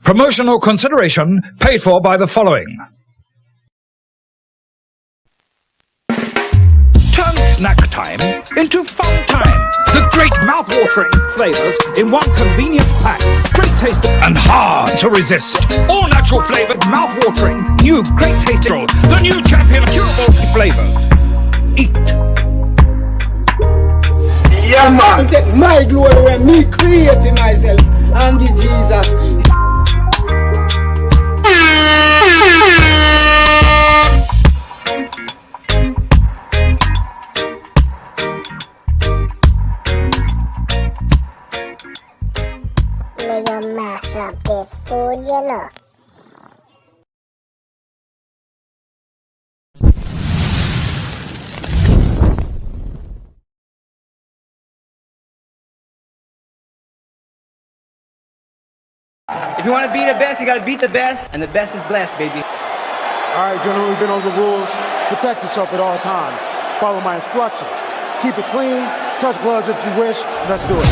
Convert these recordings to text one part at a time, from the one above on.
Promotional consideration paid for by the following. Turn snack time into fun time. The great mouth-watering flavors in one convenient pack. Great taste and hard to resist. All natural flavored, mouth-watering, new great taste. The new champion durable flavors. Eat. Yeah, man. Take my glory when me creating myself and the Jesus. We gonna mash up this food, you know. If you want to be the best, you got to beat the best, and the best is blessed, baby. All right, gentlemen, we've been over the rules. Protect yourself at all times. Follow my instructions. Keep it clean. Touch gloves if you wish. Let's do it.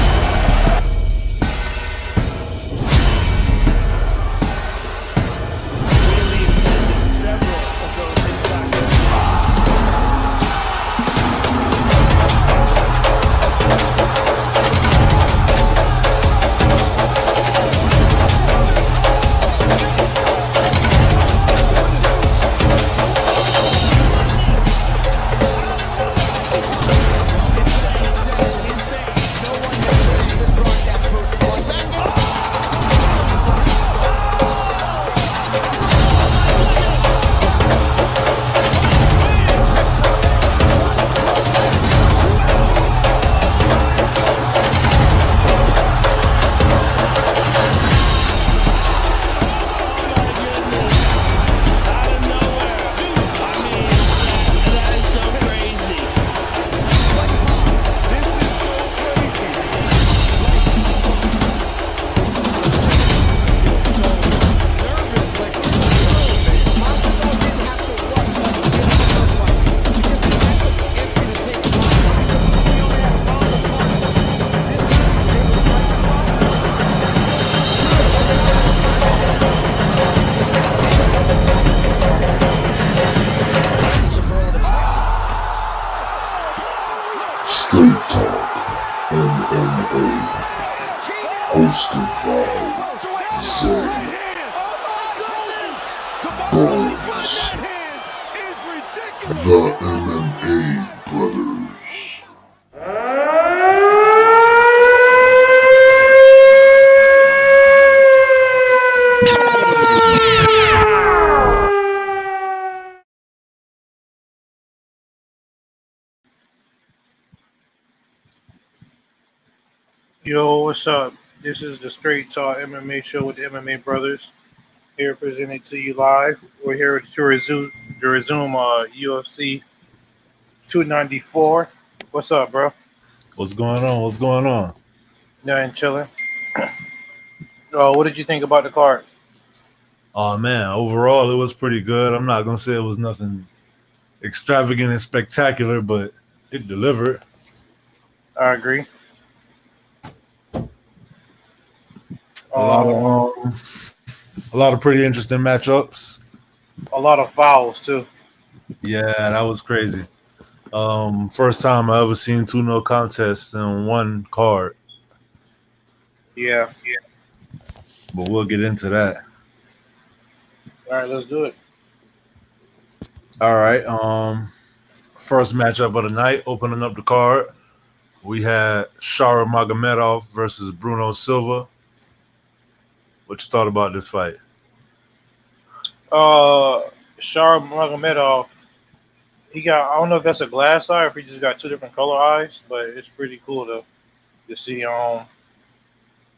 Hosted by Zay Bonez, the MMA Brotherz. Yo, what's up? This is the Straight Talk MMA show with the MMA Brotherz. Here presented to you live. We're here to resume UFC 294. What's up, bro? What's going on? What's going on? Nothing, chilling. What did you think about the card? Oh, man. Overall, it was pretty good. I'm not going to say it was nothing extravagant and spectacular, but it delivered. I agree. A lot of pretty interesting matchups. A lot of fouls too. Yeah, that was crazy. First time I ever seen 2-0 contests in one card. Yeah. But we'll get into that. All right, let's do it. All right. First matchup of the night, opening up the card, we had Magomedov versus Bruno Silva. What you thought about this fight? Magomedov, he got, I don't know if that's a glass eye or if he just got two different color eyes, but it's pretty cool to see.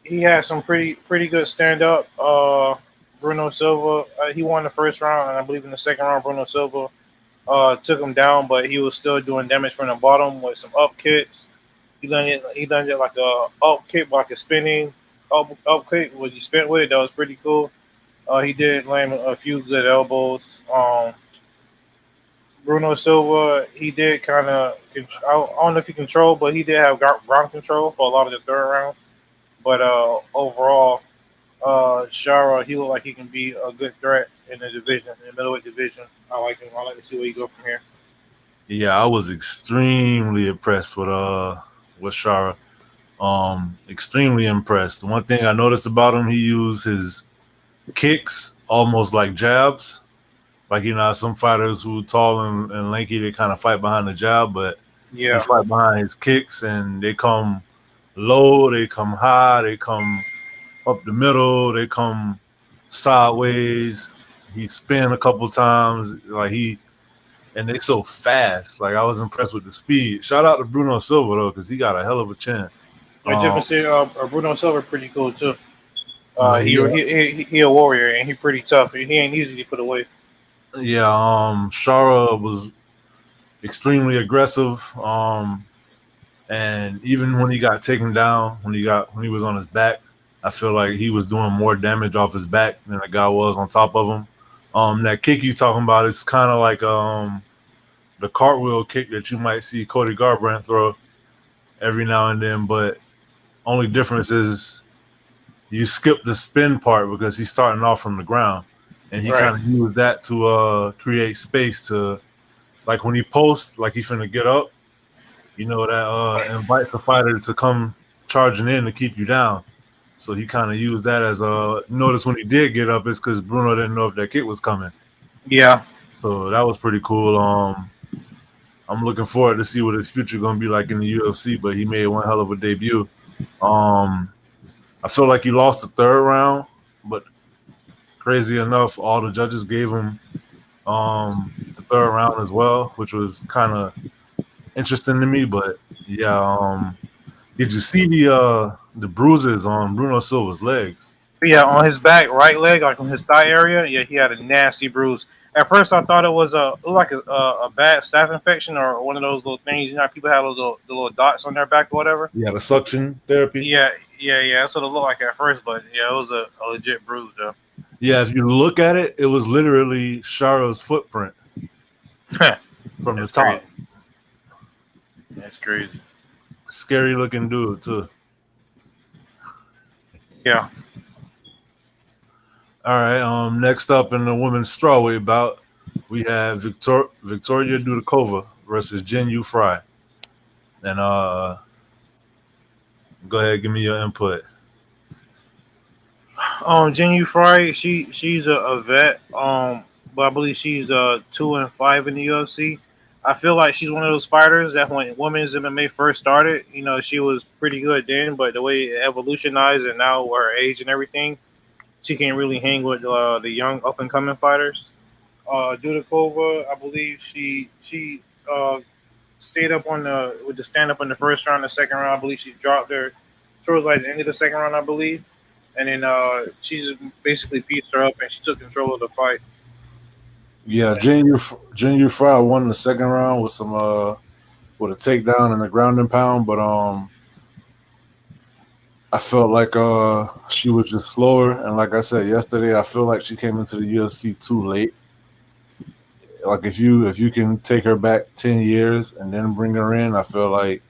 He had some pretty good stand up. Bruno Silva, he won the first round, and I believe in the second round, Bruno Silva took him down, but he was still doing damage from the bottom with some up kicks. He done it like a up kick, like a spinning up kick. When you spin with it, that was pretty cool. He did land a few good elbows. Bruno Silva, he did kind of, I don't know if he controlled, but he did have ground control for a lot of the third round. But overall, Shara, he looked like he can be a good threat in the division, in the middleweight division. I like him. I like to see where he go from here. Yeah, I was extremely impressed with Shara. Extremely impressed. One thing I noticed about him, he used his kicks almost like jabs. Like, some fighters who are tall and lanky, they kind of fight behind the jab, but he Yeah, fight behind his kicks, and they come low, they come high, they come up the middle, they come sideways. He spin a couple times, and they so fast. Like, I was impressed with the speed. Shout out to Bruno Silva though, because he got a hell of a chin. I definitely say Bruno Silva pretty cool too. He He a warrior and he pretty tough. He ain't easy to put away. Yeah, Shara was extremely aggressive. And even when he got taken down, when he was on his back, I feel like he was doing more damage off his back than the guy was on top of him. That kick you talking about is kind of like the cartwheel kick that you might see Cody Garbrandt throw every now and then, but only difference is you skip the spin part because he's starting off from the ground. And he kind of used that to create space to, like, when he posts, like he finna get up, that invites the fighter to come charging in to keep you down. So he kind of used that as notice when he did get up, it's because Bruno didn't know if that kick was coming. Yeah. So that was pretty cool. I'm looking forward to see what his future going to be like in the UFC, but he made one hell of a debut. I feel like he lost the third round, but crazy enough, all the judges gave him the third round as well, which was kind of interesting to me. But yeah, did you see the bruises on Bruno Silva's legs? Yeah, on his back, right leg, like on his thigh area. Yeah, he had a nasty bruise. At first, I thought it was a bad staph infection or one of those little things. You know, how people have those the little dots on their back or whatever. Yeah, the suction therapy. Yeah. That's what it looked like at first, but yeah, it was a legit bruise though. Yeah, if you look at it, it was literally Shara's footprint from the top. Crazy. That's crazy. Scary looking dude too. Yeah. All right. Next up in the women's strawweight bout, we have Victoria Dudakova versus Jin Frey. And go ahead, give me your input. Jin Frey, she's a vet. But I believe she's 2-5 in the UFC. I feel like she's one of those fighters that when women's MMA first started, she was pretty good then, but the way it evolutionized and now her age and everything, she can't really hang with the young up and coming fighters. Dudakova, I believe she stayed up with the stand up in the first round. The second round, I believe she dropped her towards like the end of the second round, I believe, and then she just basically pieced her up and she took control of the fight. Yeah, Jin Frey won the second round with with a takedown and a ground and pound, but I felt like she was just slower, and like I said yesterday, I feel like she came into the UFC too late. Like if you can take her back 10 years and then bring her in, I feel like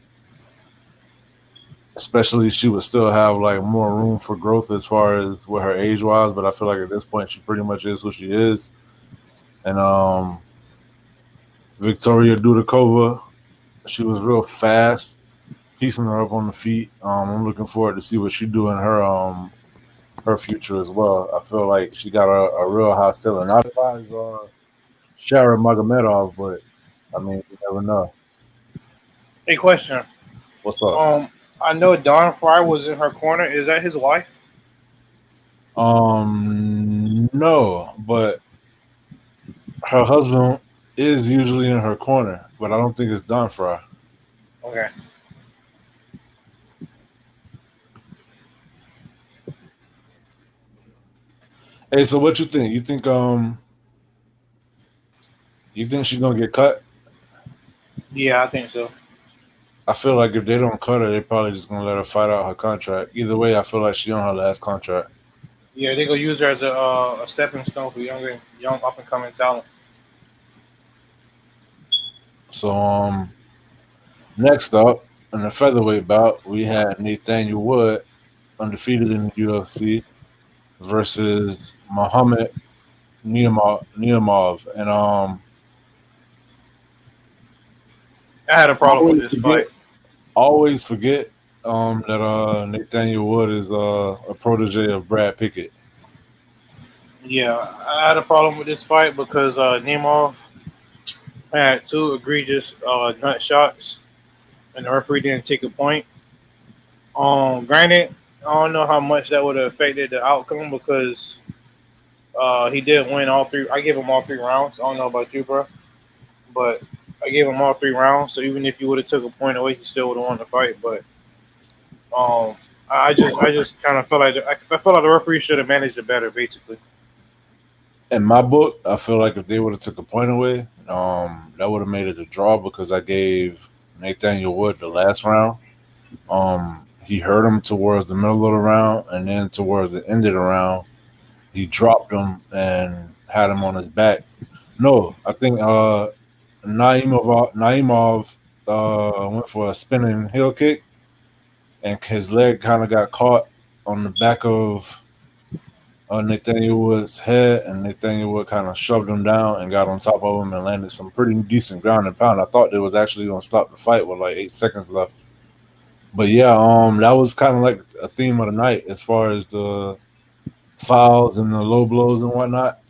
especially she would still have like more room for growth as far as with her age wise, but I feel like at this point she pretty much is who she is. And Victoria Dudakova, she was real fast, piecing her up on the feet. I'm looking forward to see what she do in her future as well. I feel like she got a real high ceiling. Not as high as Shara Magomedov, but I mean, you never know. Hey, question. What's up? I know Don Frey was in her corner. Is that his wife? No, but her husband is usually in her corner, but I don't think it's Don Frey. Okay. Hey, so what you think? You think she's gonna get cut? Yeah, I think so. I feel like if they don't cut her, they're probably just gonna let her fight out her contract. Either way, I feel like she's on her last contract. Yeah, they're gonna use her as a stepping stone for young up and coming talent. So next up in the featherweight bout, we had Nathaniel Wood, undefeated in the UFC, versus Muhammad Naimov. And I had a problem with this fight. always forget that Nathaniel Wood is a protege of Brad Pickett. Yeah, I had a problem with this fight because Naimov had two egregious nut shots, and the referee didn't take a point. Granted, I don't know how much that would have affected the outcome because he did win all three. I gave him all 3 rounds. I don't know about you, bro, but I gave him all 3 rounds. So even if you would have took a point away, he still would have won the fight. But I just kind of felt like I felt like the referee should have managed it better, basically. In my book, I feel like if they would have took a point away, that would have made it a draw because I gave Nathaniel Wood the last round. He hurt him towards the middle of the round, and then towards the end of the round, he dropped him and had him on his back. No, I think Naimov went for a spinning heel kick, and his leg kind of got caught on the back of Nathaniel Wood's head, and Nathaniel Wood kind of shoved him down and got on top of him and landed some pretty decent ground and pound. I thought they was actually going to stop the fight with like 8 seconds left. But yeah, that was kind of like a theme of the night as far as the fouls and the low blows and whatnot.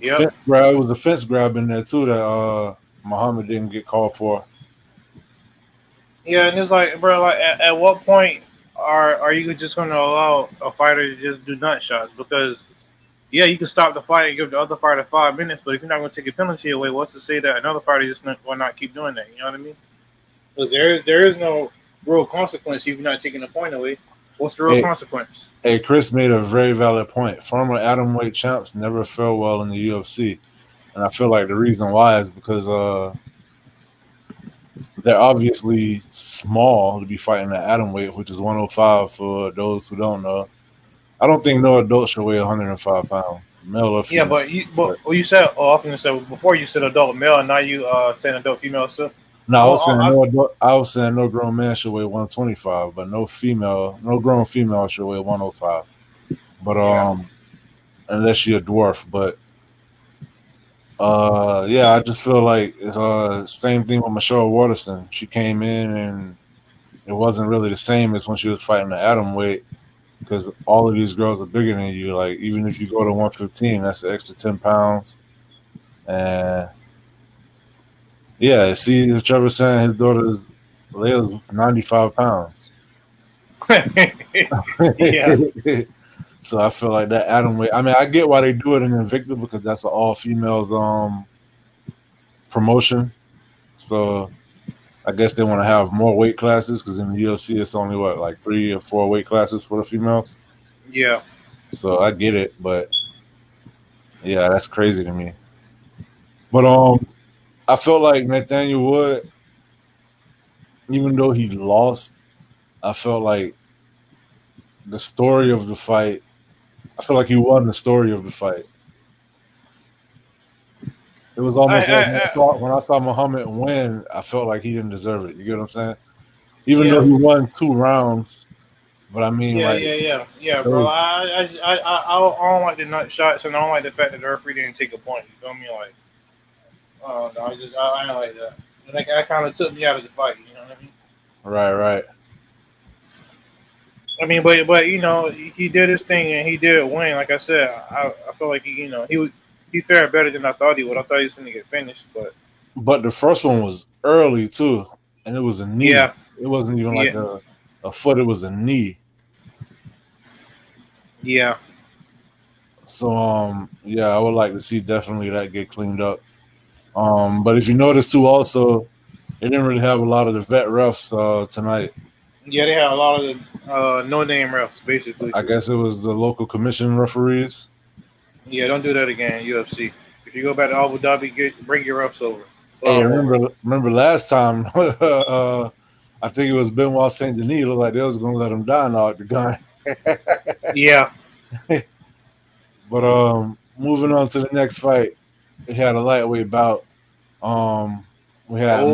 Yeah, It was a fence grab in there too that Muhammad didn't get called for. yeah, and it's like, bro, like at what point are you just going to allow a fighter to just do nut shots? Because yeah, you can stop the fight and give the other fighter 5 minutes, but if you're not going to take a penalty away, what's to say that another fighter just will not keep doing that? You know what I mean? Because there is no real consequence if you're not taking a point away. What's the real consequence? Hey, Chris made a very valid point. Former atomweight champs never fare well in the UFC, and I feel like the reason why is because they're obviously small to be fighting at atomweight, which is 105 for those who don't know. I don't think no adult should weigh 105 pounds, male or female. Yeah, but you said before you said adult male, and now you saying adult female too. No, I was saying no grown man should weigh 125, but no grown female should weigh 105. But unless you're a dwarf. But yeah, I just feel like it's same thing with Michelle Waterston. She came in and it wasn't really the same as when she was fighting the atom weight because all of these girls are bigger than you. Like even if you go to 115, that's an extra 10 pounds. And yeah, see, as Trevor saying, his daughter Leia's 95 pounds. Yeah. So I feel like that atom weight. I mean, I get why they do it in Invicta because that's an all females promotion. So I guess they want to have more weight classes because in the UFC it's only like 3 or 4 weight classes for the females. Yeah. So I get it, but yeah, that's crazy to me. But I felt like Nathaniel Wood, even though he lost, I felt like the story of the fight. I feel like he won the story of the fight. It was almost when I saw Muhammad win, I felt like he didn't deserve it. You get what I'm saying? Even though he won 2 rounds, but I mean, yeah, bro. I don't like the nut shots, and I don't like the fact that the referee didn't take a point. You feel me? Like, no, I don't like that. That kind of took me out of the fight. You know what I mean? Right. I mean, but you know, he did his thing and he did win. Like I said, I feel like he fared better than I thought he would. I thought he was going to get finished, but the first one was early too, and it was a knee. Yeah. It wasn't even like a foot; it was a knee. Yeah. So I would like to see definitely that get cleaned up. But if you notice too, also, they didn't really have a lot of the vet refs tonight. Yeah, they had a lot of the no-name refs, basically. I guess it was the local commission referees. Yeah, don't do that again, UFC. If you go back to Abu Dhabi, bring your refs over. Hey, remember last time? I think it was Benoit Saint Denis. Looked like they was going to let him die now at the gun. Yeah. But moving on to the next fight, we had a lightweight bout. We had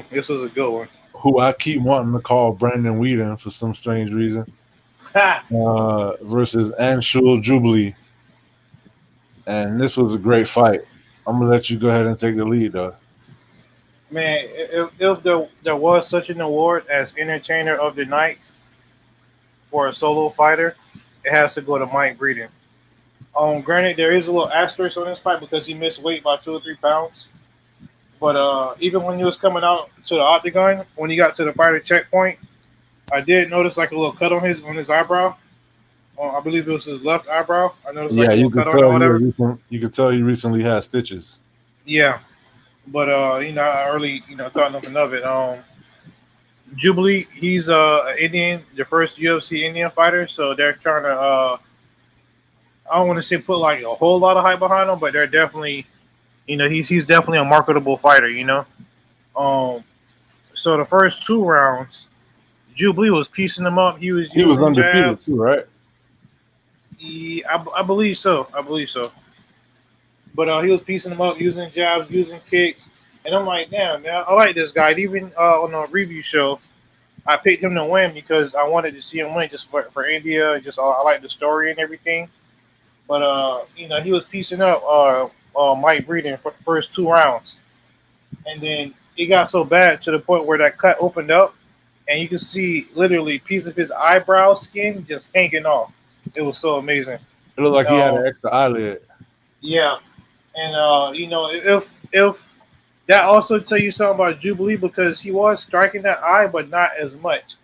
this was a good one. Who I keep wanting to call Brandon Whedon for some strange reason. versus Anshul Jubli. And this was a great fight. I'm gonna let you go ahead and take the lead, though. Man, if there was such an award as Entertainer of the Night for a solo fighter, it has to go to Mike Breeden. Granted, there is a little asterisk on this fight because he missed weight by 2 or 3 pounds. But even when he was coming out to the octagon, when he got to the fighter checkpoint, I did notice like a little cut on his eyebrow. I believe it was his left eyebrow. I noticed like a little cut on it or whatever. You could tell he recently had stitches. Yeah, but I really thought nothing of it. Jubli, he's Indian, the first UFC Indian fighter, so they're trying to. I don't want to say put like a whole lot of hype behind him, but they're definitely, he's definitely a marketable fighter. So the first 2 rounds, Jubli was piecing them up. He was undefeated jabs. too, right? I believe so. But he was piecing them up, using jabs, using kicks, and I'm like, damn, man, I like this guy. And even on a review show, I picked him to win because I wanted to see him win just for India. Just I like the story and everything. But he was piecing up Mike Breeden for the first 2 rounds, and then it got so bad to the point where that cut opened up, and you could see literally a piece of his eyebrow skin just hanging off. It was so amazing. It looked like he had an extra eyelid. Yeah, and if that also tell you something about Jubli because he was striking that eye, but not as much.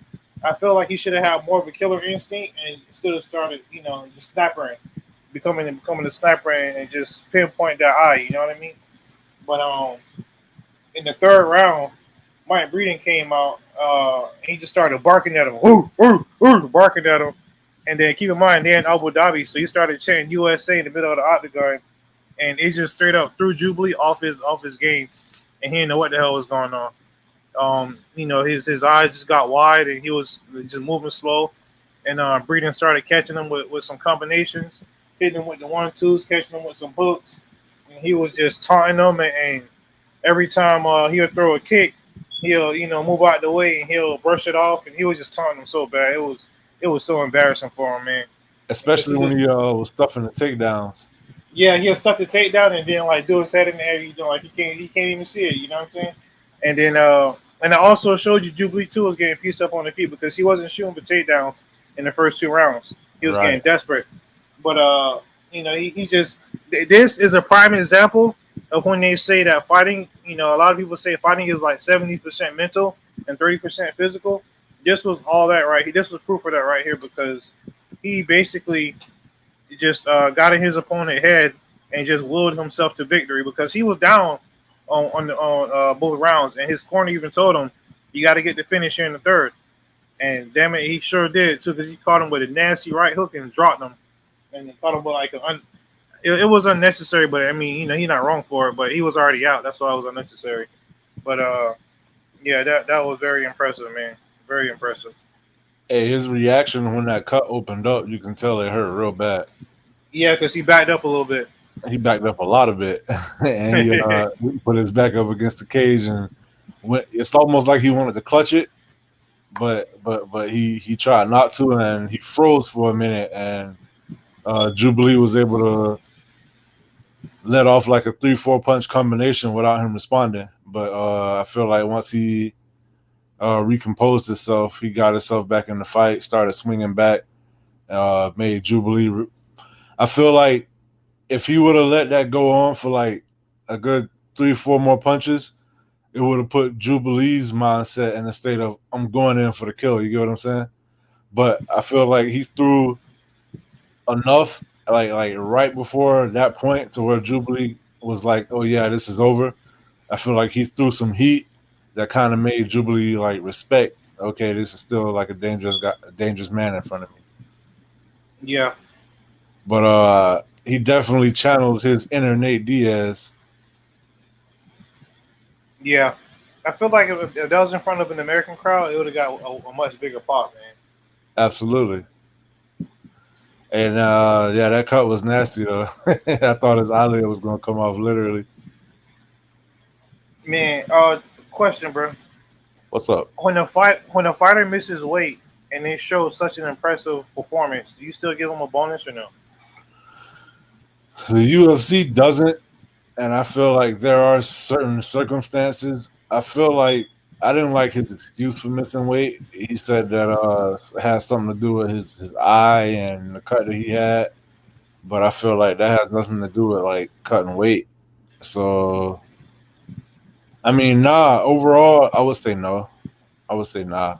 I feel like he should have had more of a killer instinct and still have started, just snipering, becoming a sniper and just pinpoint that eye. You know what I mean? But in the 3rd round, Mike Breeden came out and he just started barking at him, barking at him. And then keep in mind, they're in Abu Dhabi, so he started chanting USA in the middle of the octagon, and it just straight up threw Jubli off his game, and he didn't know what the hell was going on. His eyes just got wide, and he was just moving slow, and Breeden started catching him with some combinations, hitting him with the 1-2s, catching him with some hooks, and he was just taunting them, and every time he'll throw a kick, he'll move out the way, and he'll brush it off, and he was just taunting him so bad. It was so embarrassing for him, man. Especially when he was stuffing the takedowns. Yeah, he'll stuff the takedown and then like do his head in the air. Like he can't even see it. You know what I'm saying? And then and I also showed you Jubli too was getting pieced up on the feet because he wasn't shooting for takedowns in the first 2 rounds. He was getting desperate. But he just this is a prime example of when they say that fighting. A lot of people say fighting is like 70% mental and 30% physical. This was all that right here. This was proof of that right here because he basically just got in his opponent's head and just willed himself to victory because he was down on both rounds, and his corner even told him, "You got to get the finish here in the 3rd." And damn it, he sure did too because he caught him with a nasty right hook and dropped him, and he caught him with like it was unnecessary, but I mean, he's not wrong for it, but he was already out. That's why it was unnecessary. But yeah, that was very impressive, man. Very impressive. Hey, his reaction when that cut opened up, you can tell it hurt real bad. Yeah, because he backed up a little bit. He backed up a lot of it, and he put his back up against the cage, and it's almost like he wanted to clutch it, but he tried not to, and he froze for a minute, and Jubli was able to let off like a 3-4 punch combination without him responding. But I feel like once he recomposed himself, he got himself back in the fight, started swinging back, made Jubli. I feel like if he would have let that go on for like a good 3-4 more punches, it would have put Jubilee's mindset in a state of I'm going in for the kill. You get what I'm saying? But I feel like he threw enough, like right before that point, to where Jubli was like, "Oh yeah, this is over." I feel like he threw some heat that kind of made Jubli like respect. Okay, this is still like a dangerous man in front of me. Yeah. But he definitely channeled his inner Nate Diaz. Yeah. I feel like if that was in front of an American crowd, it would have got a much bigger pop, man. Absolutely. And yeah, that cut was nasty though. I thought his eyelid was gonna come off literally. Man, question, bro. What's up? When a fighter misses weight, and they showed such an impressive performance, do you still give them a bonus or no? The UFC doesn't, and I feel like there are certain circumstances. I feel like I didn't like his excuse for missing weight. He said that it has something to do with his eye and the cut that he had, but I feel like that has nothing to do with like cutting weight. So, I mean, nah. Overall, I would say no. I would say nah.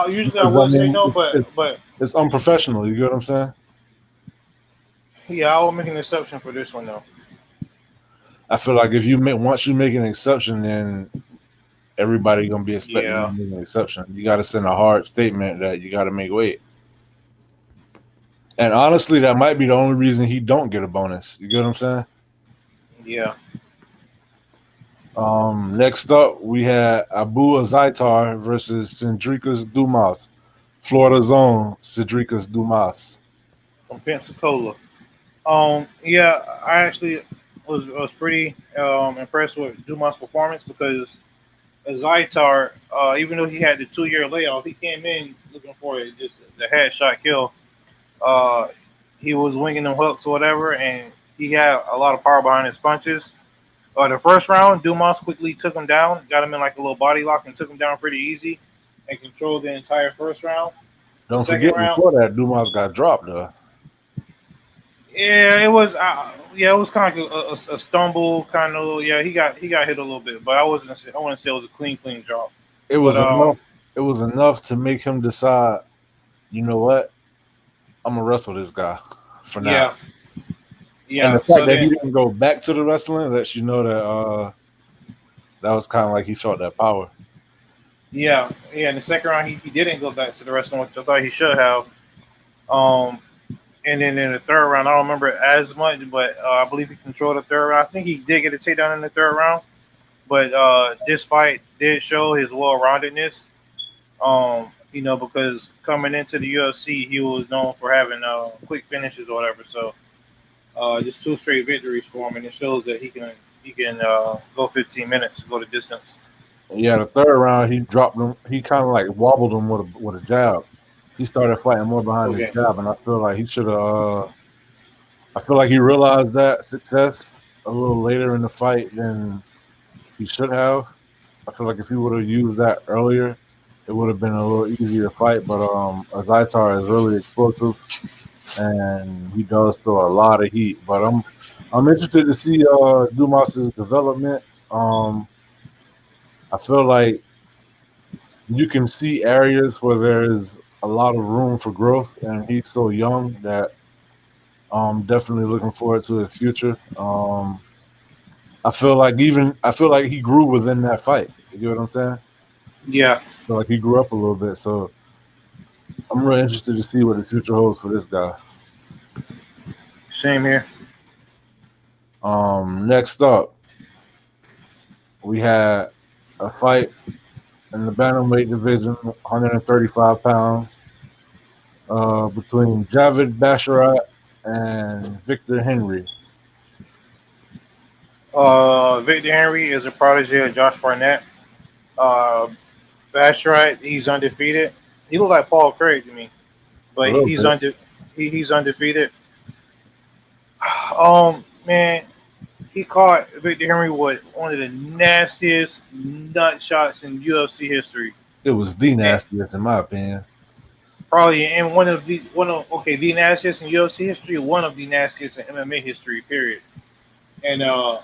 Usually I would say no, but it's unprofessional. You get what I'm saying? Yeah, I will make an exception for this one though. I feel like if once you make an exception, then everybody gonna be expecting you to make an exception. You got to send a hard statement that you got to make weight. And honestly, that might be the only reason he don't get a bonus. You get what I'm saying? Yeah. Next up, we had Abu Azaitar versus Cedricus Dumas. Florida Zone, Cedricus Dumas. From Pensacola. Yeah, I actually was pretty impressed with Dumas' performance because Azaitar, even though he had the 2-year layoff, he came in looking for just the headshot kill. He was winging them hooks or whatever, and he had a lot of power behind his punches. The first round, Dumas quickly took him down, got him in like a little body lock, and took him down pretty easy, and controlled the entire first round. Don't forget before that, Dumas got dropped though. Yeah, it was. It was kind of like a stumble, kind of. Yeah, he got hit a little bit, but I wouldn't say it was a clean drop. It was enough. It was enough to make him decide. You know what? I'm gonna wrestle this guy for now. Yeah. And the fact that he didn't go back to the wrestling lets you know that that was kind of like he felt that power. Yeah. In the second round, he didn't go back to the wrestling, which I thought he should have. And then in the third round, I don't remember it as much, but I believe he controlled the third round. I think he did get a takedown in the third round, but this fight did show his well-roundedness. Because coming into the UFC, he was known for having quick finishes or whatever. So just 2 straight victories for him, and it shows that he can go 15 minutes, go the distance. Yeah, the third round he dropped him. He kind of like wobbled him with a jab. He started fighting more behind his jab, and I feel like he should have. I feel like he realized that success a little later in the fight than he should have. I feel like if he would have used that earlier, it would have been a little easier fight. But Azaitar is really explosive, and he does throw a lot of heat. But I'm interested to see Dumas's development. I feel like you can see areas where there is a lot of room for growth, and he's so young that I'm definitely looking forward to his future. I feel like he grew within that fight. You get what I'm saying? Yeah. I feel like he grew up a little bit, so I'm really interested to see what the future holds for this guy. Same here. Next up, we had a fight in the bantamweight division, 135 pounds, between Javid Basharat and Victor Henry. Victor Henry is a protege of Josh Barnett. Basharat, he's undefeated. He looks like Paul Craig to me, but he's undefeated. Man, he caught Victor Henry with one of the nastiest nut shots in UFC history. It was the nastiest, in my opinion. Probably in the nastiest in UFC history, one of the nastiest in MMA history, period. And the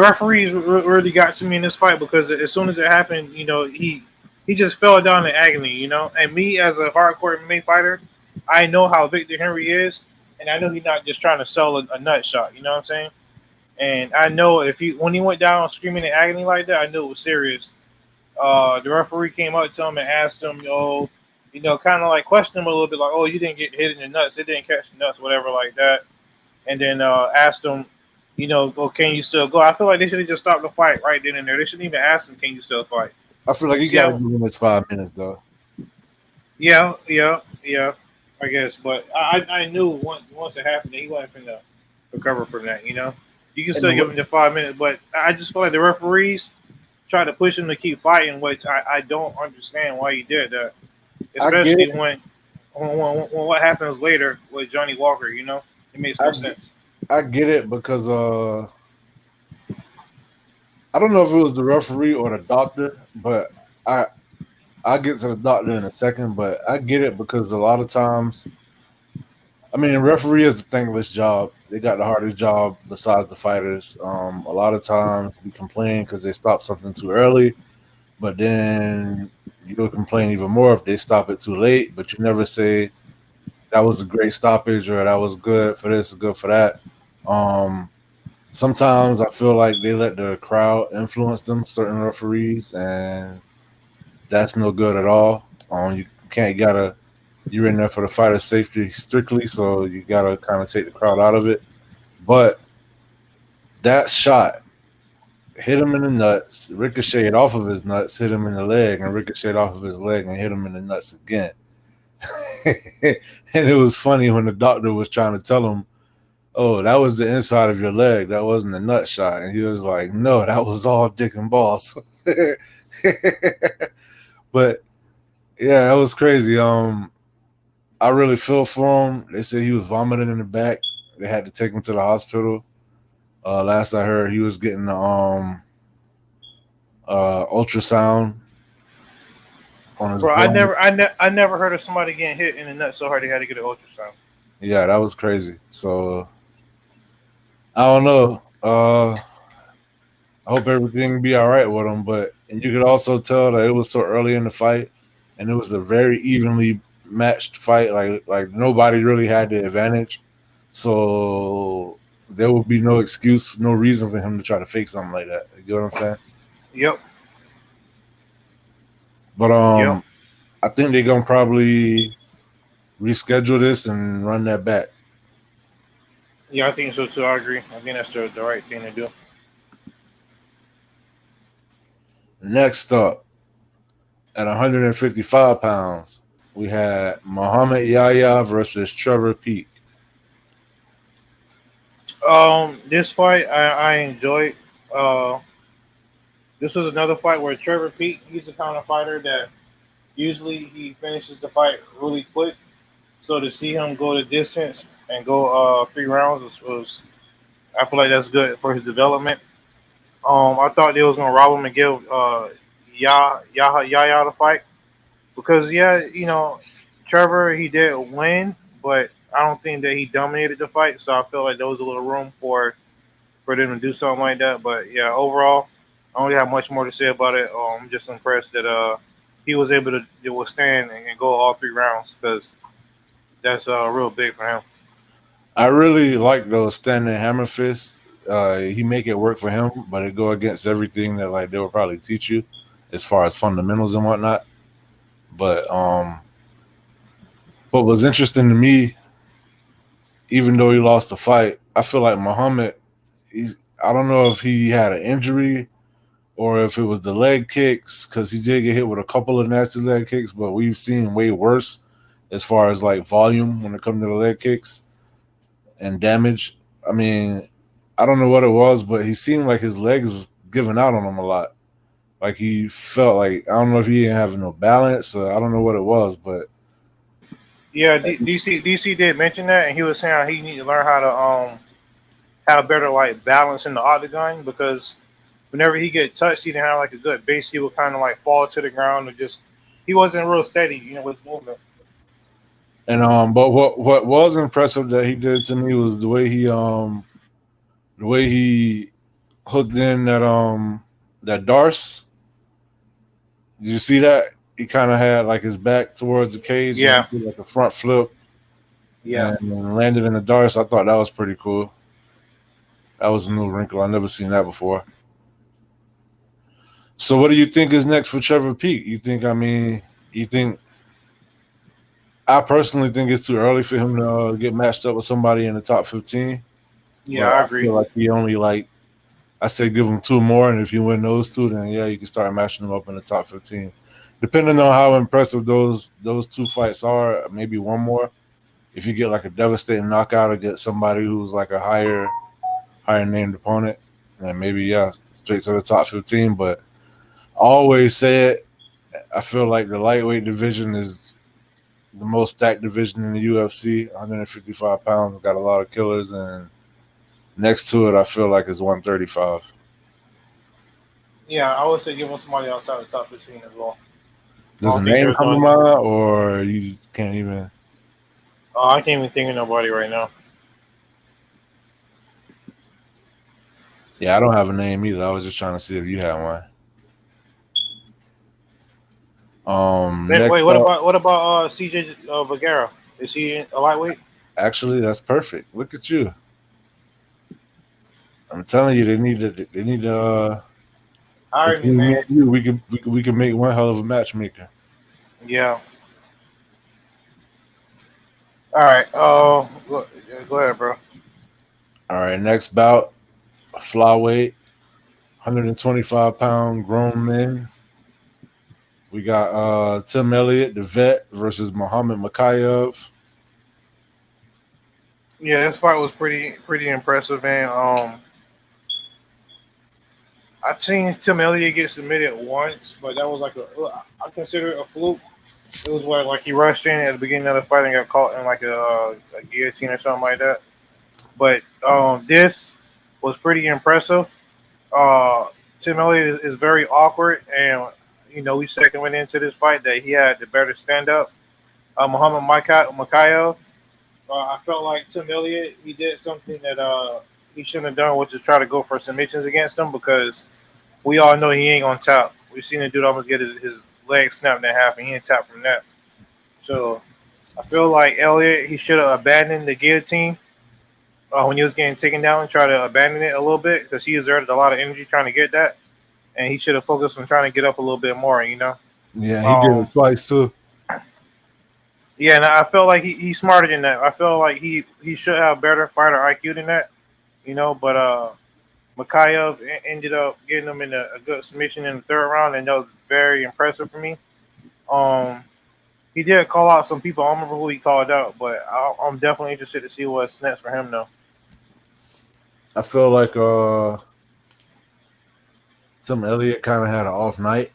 referees really got to me in this fight because as soon as it happened, he just fell down in agony, And me as a hardcore MMA fighter, I know how Victor Henry is, and I know he's not just trying to sell a nut shot. You know what I'm saying? And I know when he went down screaming in agony like that, I knew it was serious. The referee came up to him and asked him, kind of like questioned him a little bit, like, "Oh, you didn't get hit in the nuts. It didn't catch the nuts, whatever, like that." And then asked him, "Well, can you still go?" I feel like they should have just stopped the fight right then and there. They shouldn't even ask him, "Can you still fight?" I feel like you got to give him his 5 minutes, though. Yeah, I guess. But I knew once it happened that he wasn't going to recover from that, You can still give him the 5 minutes, but I just feel like the referees tried to push him to keep fighting, which I don't understand why he did that, I get especially it. when what happens later with Johnny Walker. You know, it makes no sense. I get it because I don't know if it was the referee or the doctor, but I'll get to the doctor in a second, but I get it because a lot of times, I mean, referee is a thankless job. They got the hardest job besides the fighters. A lot of times we complain because they stop something too early, but then you'll complain even more if they stop it too late, but you never say that was a great stoppage or that was good for this or good for that. Sometimes I feel like they let the crowd influence them, certain referees, and that's no good at all. You're in there for the fighter's safety strictly, so you gotta kind of take the crowd out of it. But that shot hit him in the nuts, ricocheted off of his nuts, hit him in the leg, and ricocheted off of his leg and hit him in the nuts again. And it was funny when the doctor was trying to tell him, "Oh, that was the inside of your leg. That wasn't a nut shot." And he was like, "No, that was all dick and balls." But yeah, that was crazy. I really feel for him. They said he was vomiting in the back. They had to take him to the hospital. Last I heard, he was getting the ultrasound on his. Bro, brain. I never heard of somebody getting hit in the nuts so hard they had to get an ultrasound. Yeah, that was crazy. So I don't know. I hope everything be all right with him. But and you could also tell that it was so early in the fight, and it was a very evenly matched fight. Like nobody really had the advantage. So there would be no excuse, no reason for him to try to fake something like that. You get what I'm saying? Yep. But Yep. I think they're gonna probably reschedule this and run that back. Yeah, I think so too. I agree. I think that's the right thing to do. Next up, at 155 pounds, we had Muhammad Yahya versus Trevor Peek. This fight I enjoyed. This was another fight where Trevor Peek, he's the kind of fighter that usually he finishes the fight really quick. So to see him go the distance and go 3 rounds was I feel like that's good for his development. I thought they was gonna rob him and give Yahya the fight because Trevor he did win, but I don't think that he dominated the fight. So I feel like there was a little room for them to do something like that. But yeah, overall, I don't really have much more to say about it. I'm just impressed that he was able to withstand and go all 3 rounds because that's real big for him. I really like those standing hammer fists. He make it work for him, but it go against everything that like they will probably teach you as far as fundamentals and whatnot. But what was interesting to me, even though he lost the fight, I feel like Muhammad. I don't know if he had an injury or if it was the leg kicks because he did get hit with a couple of nasty leg kicks, but we've seen way worse as far as like volume when it comes to the leg kicks and damage. I mean, I don't know what it was, but he seemed like his legs was giving out on him a lot. Like he felt like I don't know if he didn't have no balance. I don't know what it was, but Yeah, DC did mention that, and he was saying he need to learn how to have better like balance in the octagon because whenever he get touched, he didn't have like a good base. He would kind of like fall to the ground and just he wasn't real steady, with his movement. and but what was impressive that he did to me was the way he hooked in that Darce. Did you see that? He kind of had like his back towards the cage. Yeah. And he did, like a front flip. Yeah. And landed in the Darce. I thought that was pretty cool. That was a new wrinkle. I never seen that before. So what do you think is next for Trevor Peek? You think I personally think it's too early for him to get matched up with somebody in the top 15. Yeah, But I I agree. feel like he only I say give him two more, and if you win those two, then yeah, you can start matching them up in the top 15. Depending on how impressive those two fights are, maybe one more. If you get like a devastating knockout against somebody who's like a higher named opponent, then maybe straight to the top 15. But always say it. I feel like the lightweight division is the most stacked division in the UFC. 155 pounds, got a lot of killers, and next to it, I feel like it's 135. Yeah, I would say give him somebody outside the top 15 as well. Does a name come to mind, or you can't even? I can't even think of nobody right now. Yeah, I don't have a name either. I was just trying to see if you had one. Wait, what about CJ Vergara? Is he a lightweight? Actually, that's perfect. Look at you. I'm telling you, they need to. Man. We can make one hell of a matchmaker. Yeah. All right. Go ahead, bro. All right. Next bout, flyweight, 125-pound grown men. We got Tim Elliott, the vet, versus Muhammad Mokaev. Yeah, this fight was pretty impressive, man. I've seen Tim Elliott get submitted once, but that was I consider it a fluke. It was like he rushed in at the beginning of the fight and got caught in like a guillotine or something like that. But this was pretty impressive. Tim Elliott is very awkward, and we second went into this fight that he had the better stand up. Muhammad Mokaev, I felt like Tim Elliott, he did something that he shouldn't have done, which is try to go for submissions against him, because we all know he ain't on top. We've seen the dude almost get his leg snapped in half, and he ain't tapped from that. So I feel like Elliott, he should have abandoned the guillotine when he was getting taken down, and try to abandon it a little bit, because he exerted a lot of energy trying to get that, and he should have focused on trying to get up a little bit more. Yeah, he did it twice too. Yeah, and I feel like he's smarter than that. I feel like he should have better fighter IQ than that, but Mokaev ended up getting him in a good submission in the third round, and that was very impressive for me. He did call out some people. I don't remember who he called out, but I'm definitely interested to see what's next for him, though. I feel like Tim Elliott kind of had an off night,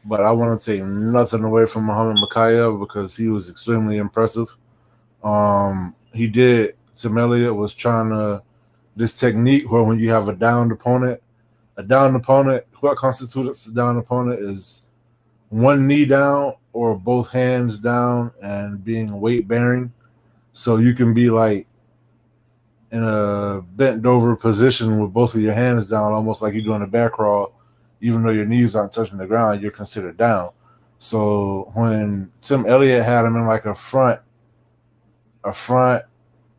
but I want to take nothing away from Muhammad Mokaev because he was extremely impressive. Tim Elliott was trying to, this technique where when you have a downed opponent, what constitutes a downed opponent is one knee down or both hands down and being weight bearing. So you can be like in a bent over position with both of your hands down, almost like you're doing a bear crawl. Even though your knees aren't touching the ground, you're considered down. So when Tim Elliott had him in like a front,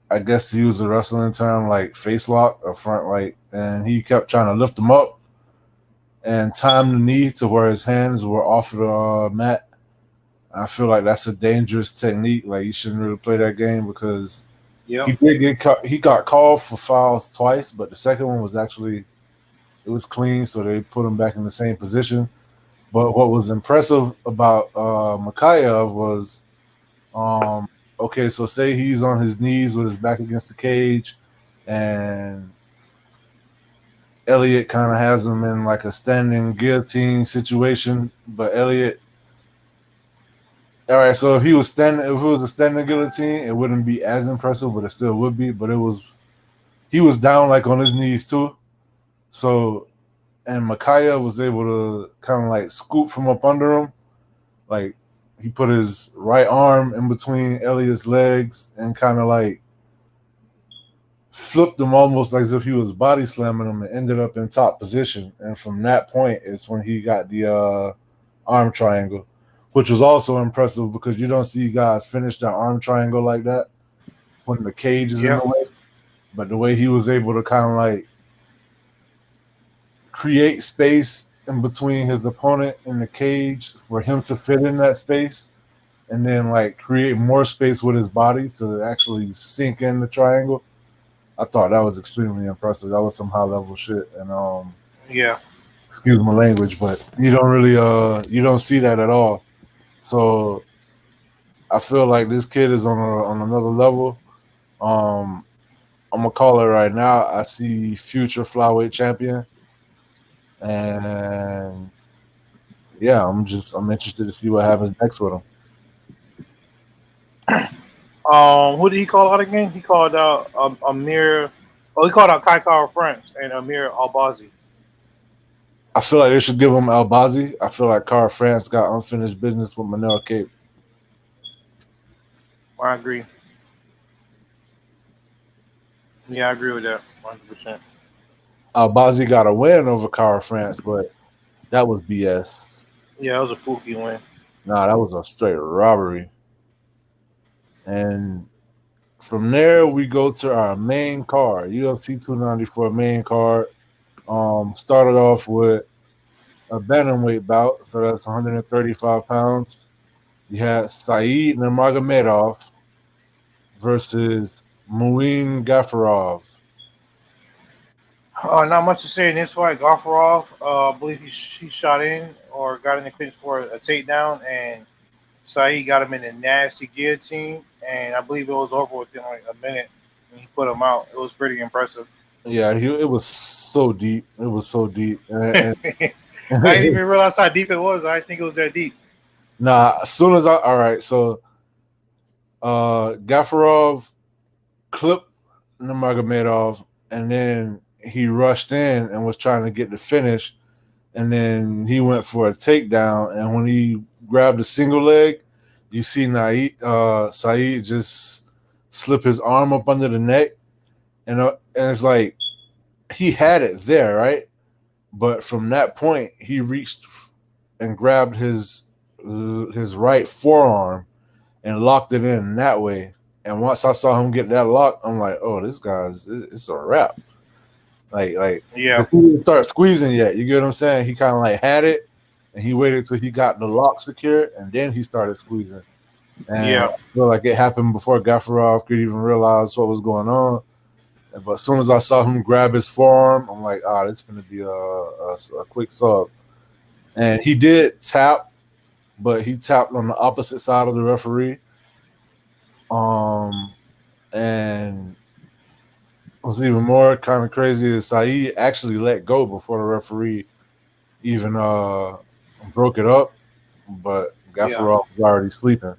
I guess to use the wrestling term, like face lock, and he kept trying to lift him up and time the knee to where his hands were off of the mat. I feel like that's a dangerous technique. Like, you shouldn't really play that game because he did get caught. He got called for fouls twice, but the second one was actually, it was clean, so they put him back in the same position. But what was impressive about Mokaev was, okay, so say he's on his knees with his back against the cage, and Elliott kind of has him in like a standing guillotine situation. But Elliott, all right, so if it was a standing guillotine, it wouldn't be as impressive, but it still would be. But he was down like on his knees too. So, and Mokaev was able to kind of like scoop from up under him. Like, he put his right arm in between Elliott's legs and kind of like flipped him almost like as if he was body slamming him, and ended up in top position. And from that point is when he got the arm triangle, which was also impressive because you don't see guys finish that arm triangle like that when the cage is in the way. But the way he was able to kind of like create space in between his opponent and the cage for him to fit in that space, and then like create more space with his body to actually sink in the triangle. I thought that was extremely impressive. That was some high level shit. And excuse my language, but you don't really you don't see that at all. So I feel like this kid is on another level. I'm gonna call it right now. I see future flyweight champion. And yeah, I'm interested to see what happens next with him. Who did he call out again? He called out Amir. Oh, he called out Kai Kara France and Amir Albazi. I feel like they should give him Albazi. I feel like Cara France got unfinished business with Manel Cape. I agree. Yeah, I agree with that 100%. Albazi got a win over Cara France, but that was BS. Yeah, it was a fluky win. Nah, that was a straight robbery. And from there, we go to our main card, UFC 294 main card. Started off with a bantamweight bout, so that's 135 pounds. You had Saeed Nurmagomedov versus Muin Gafurov. Not much to say in this fight. Gafurov, I believe he shot in or got in the clinch for a takedown, and Saeed got him in a nasty guillotine, and I believe it was over within like a minute when he put him out. It was pretty impressive. Yeah, it was so deep. It was so deep. And I didn't even realize how deep it was. I didn't think it was that deep. Nah, as soon as all right, so Gafurov clipped Nurmagomedov, and then he rushed in and was trying to get the finish, and then he went for a takedown, and when he grabbed a single leg, you see Saeed just slip his arm up under the neck, and it's like he had it there, right? But from that point, he reached and grabbed his right forearm and locked it in that way. And once I saw him get that lock, I'm like, oh, this guy's it's a wrap. Like yeah, he didn't start squeezing yet. You get what I'm saying? He kind of like had it, and he waited till he got the lock secure, and then he started squeezing. And yeah, I feel like it happened before Gafurov could even realize what was going on. But as soon as I saw him grab his forearm, I'm like, this is going to be a quick sub. And he did tap, but he tapped on the opposite side of the referee. And what's even more kind of crazy is Saeed actually let go before the referee even broke it up, but Gafurov was already sleeping.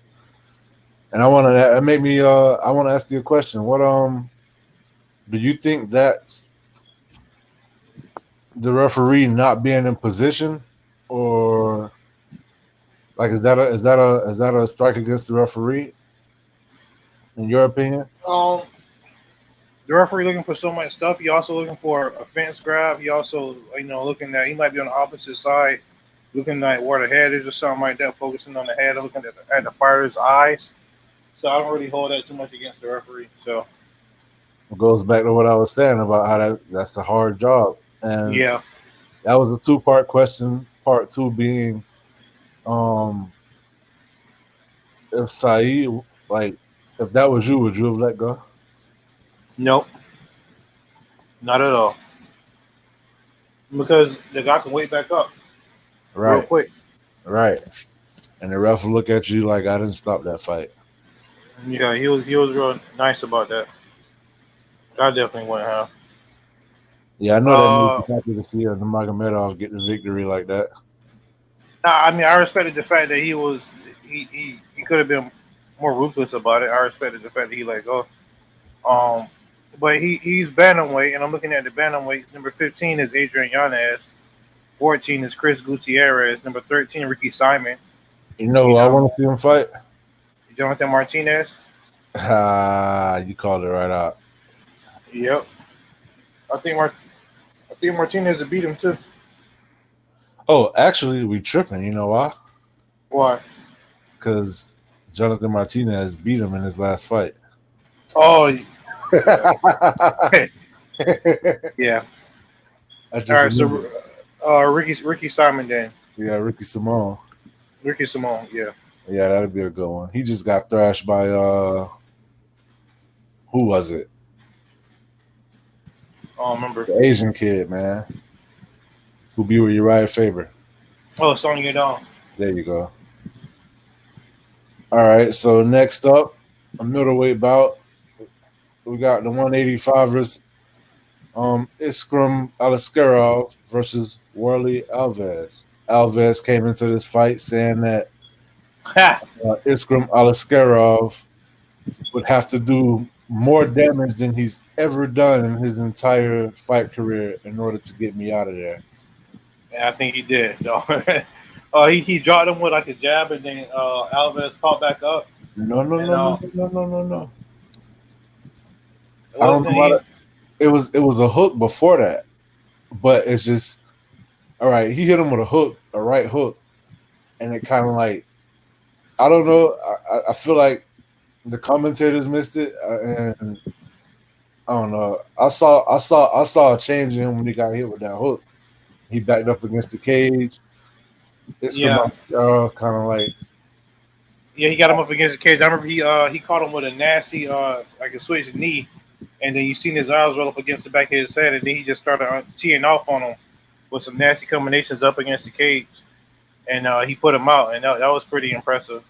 And I want to ask you a question. What do you think that the referee not being in position, or like is that a strike against the referee? In your opinion? The referee looking for so much stuff. He also looking for a fence grab. He also, looking at he might be on the opposite side, looking at where the head is or something like that, focusing on the head, looking at the fighter's eyes. So I don't really hold that too much against the referee. So it goes back to what I was saying about how that's a hard job. And yeah, that was a 2-part question. Part 2 being, if Saeed, if that was you, would you have let go? Nope, not at all. Because the guy can wait back up real quick. Right. And the ref will look at you like, I didn't stop that fight. Yeah, he was real nice about that. I definitely wouldn't have. Yeah, I know that makes you happy to see Nurmagomedov get the victory like that. I mean, I respected the fact that he could have been more ruthless about it. I respected the fact that he let go. But he's bantamweight, and I'm looking at the bantamweight. Number 15 is Adrian Yanez. 14 is Chris Gutierrez. Number 13, Ricky Simon. You know who I want to see him fight? Jonathan Martinez. You called it right out. Yep. I think Martinez will beat him too. Oh, actually, we tripping. You know why? Why? Because Jonathan Martinez beat him in his last fight. Oh, yeah. All right, so Ricky Simon then. Yeah, Ricky Simone. Yeah. Yeah, that'd be a good one. He just got thrashed by who was it? I don't remember. The Asian kid, man. Who be with Uriah Faber. Oh, Song Yadong. There you go. All right, so next up, a middleweight bout. We got the 185ers. Iskram Aliskerov versus Warley Alves. Alves came into this fight saying that Iskram Aliskerov would have to do more damage than he's ever done in his entire fight career in order to get me out of there. Yeah, I think he did. No. He dropped him with like a jab, and then Alves popped back up. No. It I don't know why wasn't. it was a hook before that, but it's just all right. He hit him with a hook, a right hook, and it kind of like I don't know. I feel like the commentators missed it, and I don't know. I saw a change in him when he got hit with that hook. He backed up against the cage. It's Yeah. kind of like Yeah, he got him up against the cage. I remember he caught him with a nasty like a switch knee, and then you seen his eyes roll up against the back of his head, and then he just started teeing off on him with some nasty combinations up against the cage, and he put him out, and that was pretty impressive.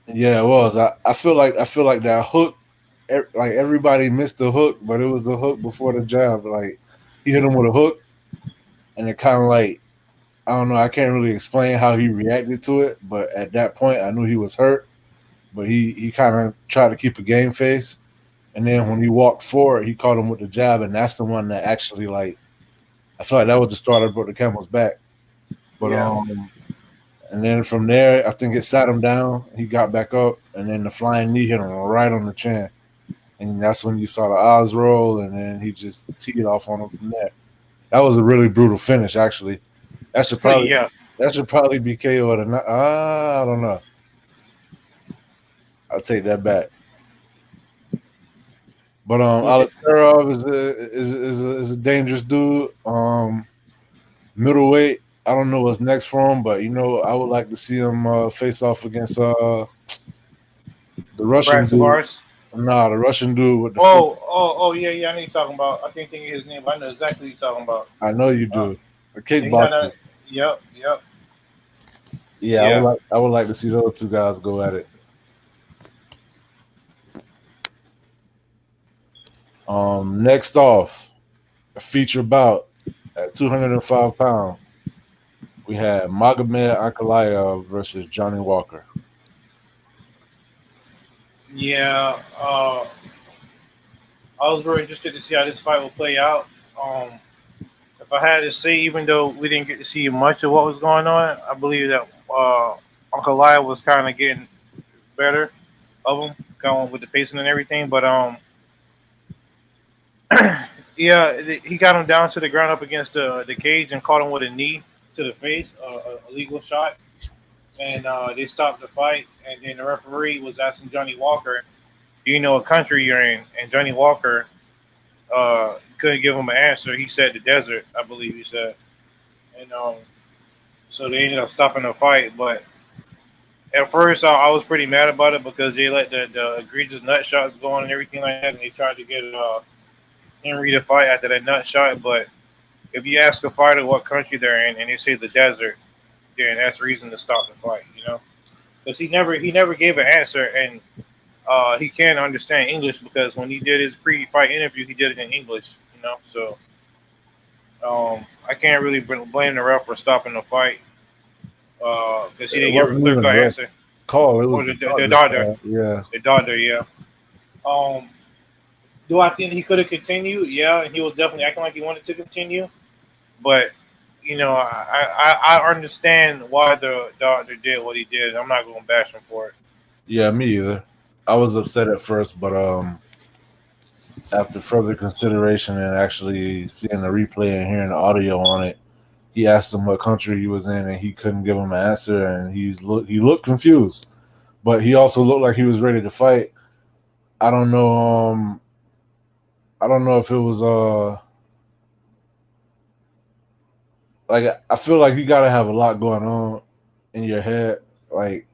yeah, it was. I feel like that hook. Like everybody missed the hook, but it was the hook before the jab. Like he hit him with a hook, and it kind of like I don't know. I can't really explain how he reacted to it, but at that point, I knew he was hurt. But he kind of tried to keep a game face, and then when he walked forward, he caught him with the jab, and that's the one that actually like I feel like that was the straw that broke the camel's back. But Yeah. and then from there, I think it sat him down. He got back up, and then the flying knee hit him right on the chin, and that's when you saw the eyes roll, and then he just teed off on him from there. That was a really brutal finish, actually. That should probably be KO of the night. I don't know. I'll take that back. But Aliskerov is a dangerous dude. Middleweight. I don't know what's next for him, but I would like to see him face off against the Russian dude. Nah, the Russian dude with the. Yeah. I know you're talking about. I can't think of his name, but I know exactly what you're talking about. I know you do. A kickboxer. Yep. Yeah. I would like to see those two guys go at it. Next off, a feature bout at 205 pounds. We had Magomed Ankalaev versus Johnny Walker. Yeah, I was very interested to see how this fight will play out. If I had to say, even though we didn't get to see much of what was going on, I believe that Ankalaev was kind of getting better of him, going with the pacing and everything. But yeah, he got him down to the ground up against the cage and caught him with a knee to the face, a legal shot. And they stopped the fight. And then the referee was asking Johnny Walker, do you know what country you're in? And Johnny Walker couldn't give him an answer. He said the desert, I believe he said. And so they ended up stopping the fight. But at first, I was pretty mad about it because they let the egregious nut shots go on and everything like that. And they tried to get Henry to fight after that nut shot. But if you ask a fighter what country they're in and they say the desert, then that's reason to stop the fight, because he never gave an answer, and he can't understand English because when he did his pre-fight interview, he did it in English, So I can't really blame the ref for stopping the fight because he didn't give a clear-cut answer. It was the doctor. Yeah, the doctor. Yeah. Do I think he could have continued? Yeah, and he was definitely acting like he wanted to continue, but. I understand why the doctor did what he did. I'm not going to bash him for it. Yeah, me either. I was upset at first, but after further consideration and actually seeing the replay and hearing the audio on it, he asked him what country he was in, and he couldn't give him an answer, and he looked confused, but he also looked like he was ready to fight. I don't know. I don't know if it was like I feel like you gotta have a lot going on in your head, like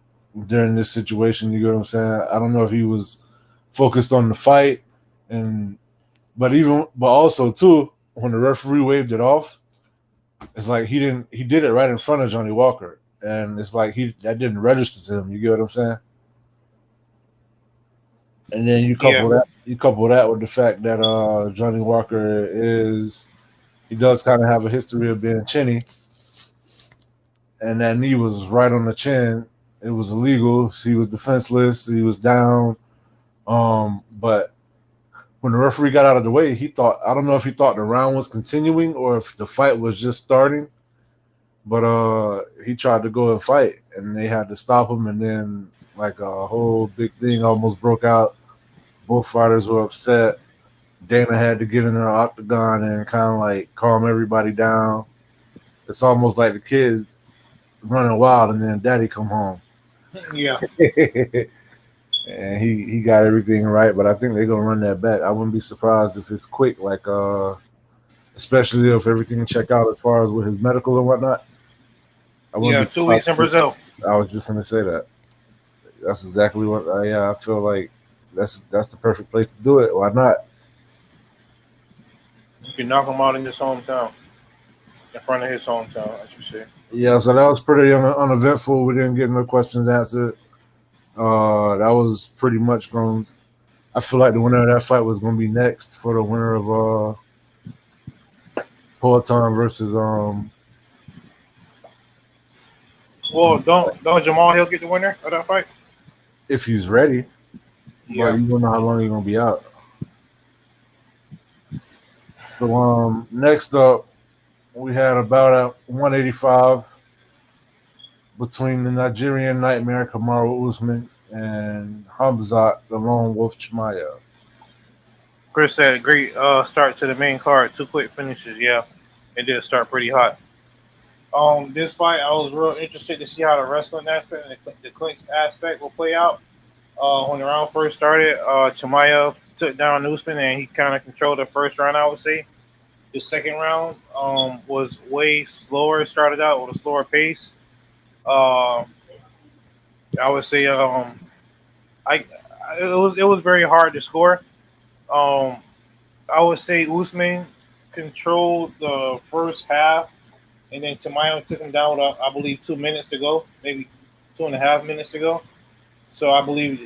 during this situation. You get what I'm saying? I don't know if he was focused on the fight, but also too, when the referee waved it off, it's like he did it right in front of Johnny Walker, and it's like that didn't register to him. You get what I'm saying? And then you couple that with the fact that Johnny Walker he does kind of have a history of being chinny, and that knee was right on the chin. It was illegal. He was defenseless. He was down. But when the referee got out of the way, I don't know if he thought the round was continuing or if the fight was just starting. But he tried to go and fight, and they had to stop him. And then like a whole big thing almost broke out. Both fighters were upset. Dana had to get in the octagon and kind of like calm everybody down. It's almost like the kids running wild, and then Daddy come home. Yeah. And he got everything right, but I think they're gonna run that back. I wouldn't be surprised if it's quick, like especially if everything check out as far as with his medical and whatnot. 2 weeks in Brazil. I was just gonna say that. That's exactly what I feel like. That's the perfect place to do it. Why not? You can knock him out in his hometown, in front of his hometown, I should say. Yeah, so that was pretty uneventful. We didn't get no questions answered. That was pretty much going. I feel like the winner of that fight was going to be next for the winner of Poatan versus Well, don't Jamal Hill get the winner of that fight? if he's ready. Yeah. But you don't know how long he's going to be out. So next up, we had about a 185 between the Nigerian Nightmare Kamaru Usman and Hamzat, the Lone Wolf Chimaev. Chris had a great start to the main card. 2 quick finishes, yeah. It did start pretty hot. This fight, I was real interested to see how the wrestling aspect and the clinch aspect will play out. When the round first started, Chimaev took down Usman and he kind of controlled the first round, I would say. The second round was way slower. It started out with a slower pace. I would say it was very hard to score. I would say Usman controlled the first half, and then Chimaev took him down with, I believe, 2 minutes to go, maybe 2.5 minutes to go. So I believe,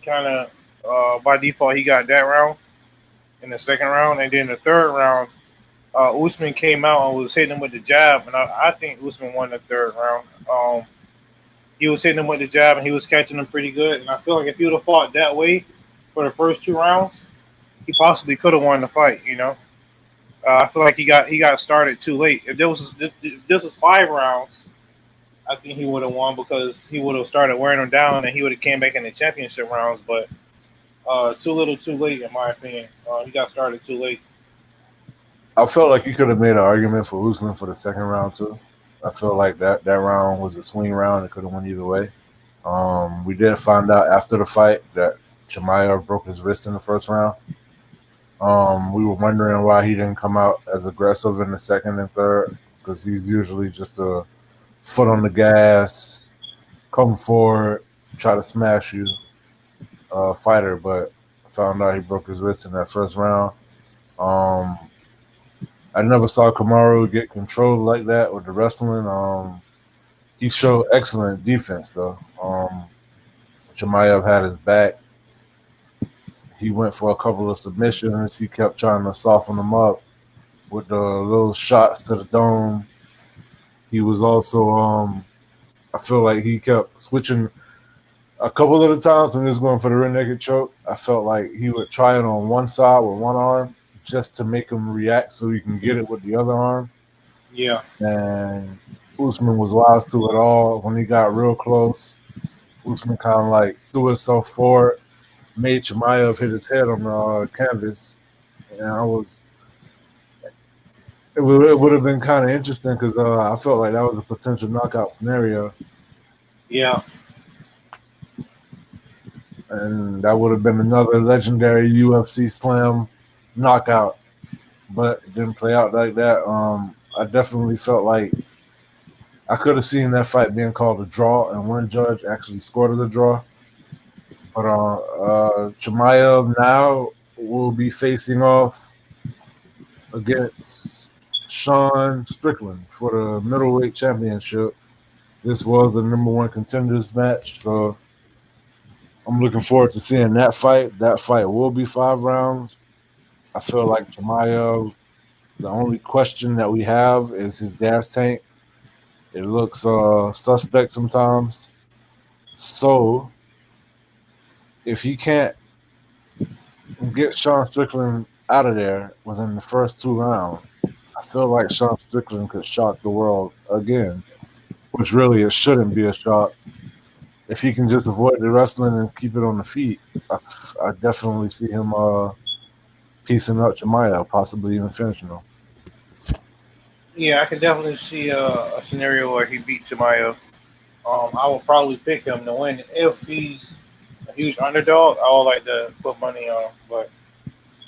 kind of by default, he got that round in the second round. And then the third round, Usman came out and was hitting him with the jab. And I think Usman won the third round. He was hitting him with the jab and he was catching him pretty good. And I feel like if he would have fought that way for the first 2 rounds, he possibly could have won the fight, I feel like he got started too late. If this was 5 rounds, I think he would have won because he would have started wearing him down and he would have came back in the championship rounds. But too little, too late, in my opinion. He got started too late. I felt like you could have made an argument for Usman for the second round too. I feel like that round was a swing round. It could have went either way. We did find out after the fight that Chimaev broke his wrist in the first round. We were wondering why he didn't come out as aggressive in the second and third because he's usually just a foot on the gas, come forward, try to smash you fighter. But I found out he broke his wrist in that first round. I never saw Kamaru get controlled like that with the wrestling. He showed excellent defense, though. Chimaev had his back. He went for a couple of submissions. He kept trying to soften him up with the little shots to the dome. He was also, I feel like he kept switching a couple of the times when he was going for the rear naked choke. I felt like he would try it on one side with one arm just to make him react so he can get it with the other arm. Yeah. And Usman was wise to it all. When he got real close, Usman kind of like threw himself forward, made Chimaev hit his head on the canvas. And it would have been kind of interesting because I felt like that was a potential knockout scenario. Yeah. And that would have been another legendary UFC slam knockout, but it didn't play out like that. I definitely felt like I could have seen that fight being called a draw, and one judge actually scored the draw. But Chimaev now will be facing off against Sean Strickland for the middleweight championship. This was the #1 contenders match, so I'm looking forward to seeing that fight. That fight will be 5 rounds. I feel like Chimaev, the only question that we have is his gas tank. It looks suspect sometimes. So if he can't get Sean Strickland out of there within the first 2 rounds, I feel like Sean Strickland could shock the world again, which really it shouldn't be a shock. If he can just avoid the wrestling and keep it on the feet, I definitely see him piecing up Chimaev, possibly even finishing him. Yeah, I can definitely see a scenario where he beat Chimaev. I will probably pick him to win if he's a huge underdog. I would like to put money on, but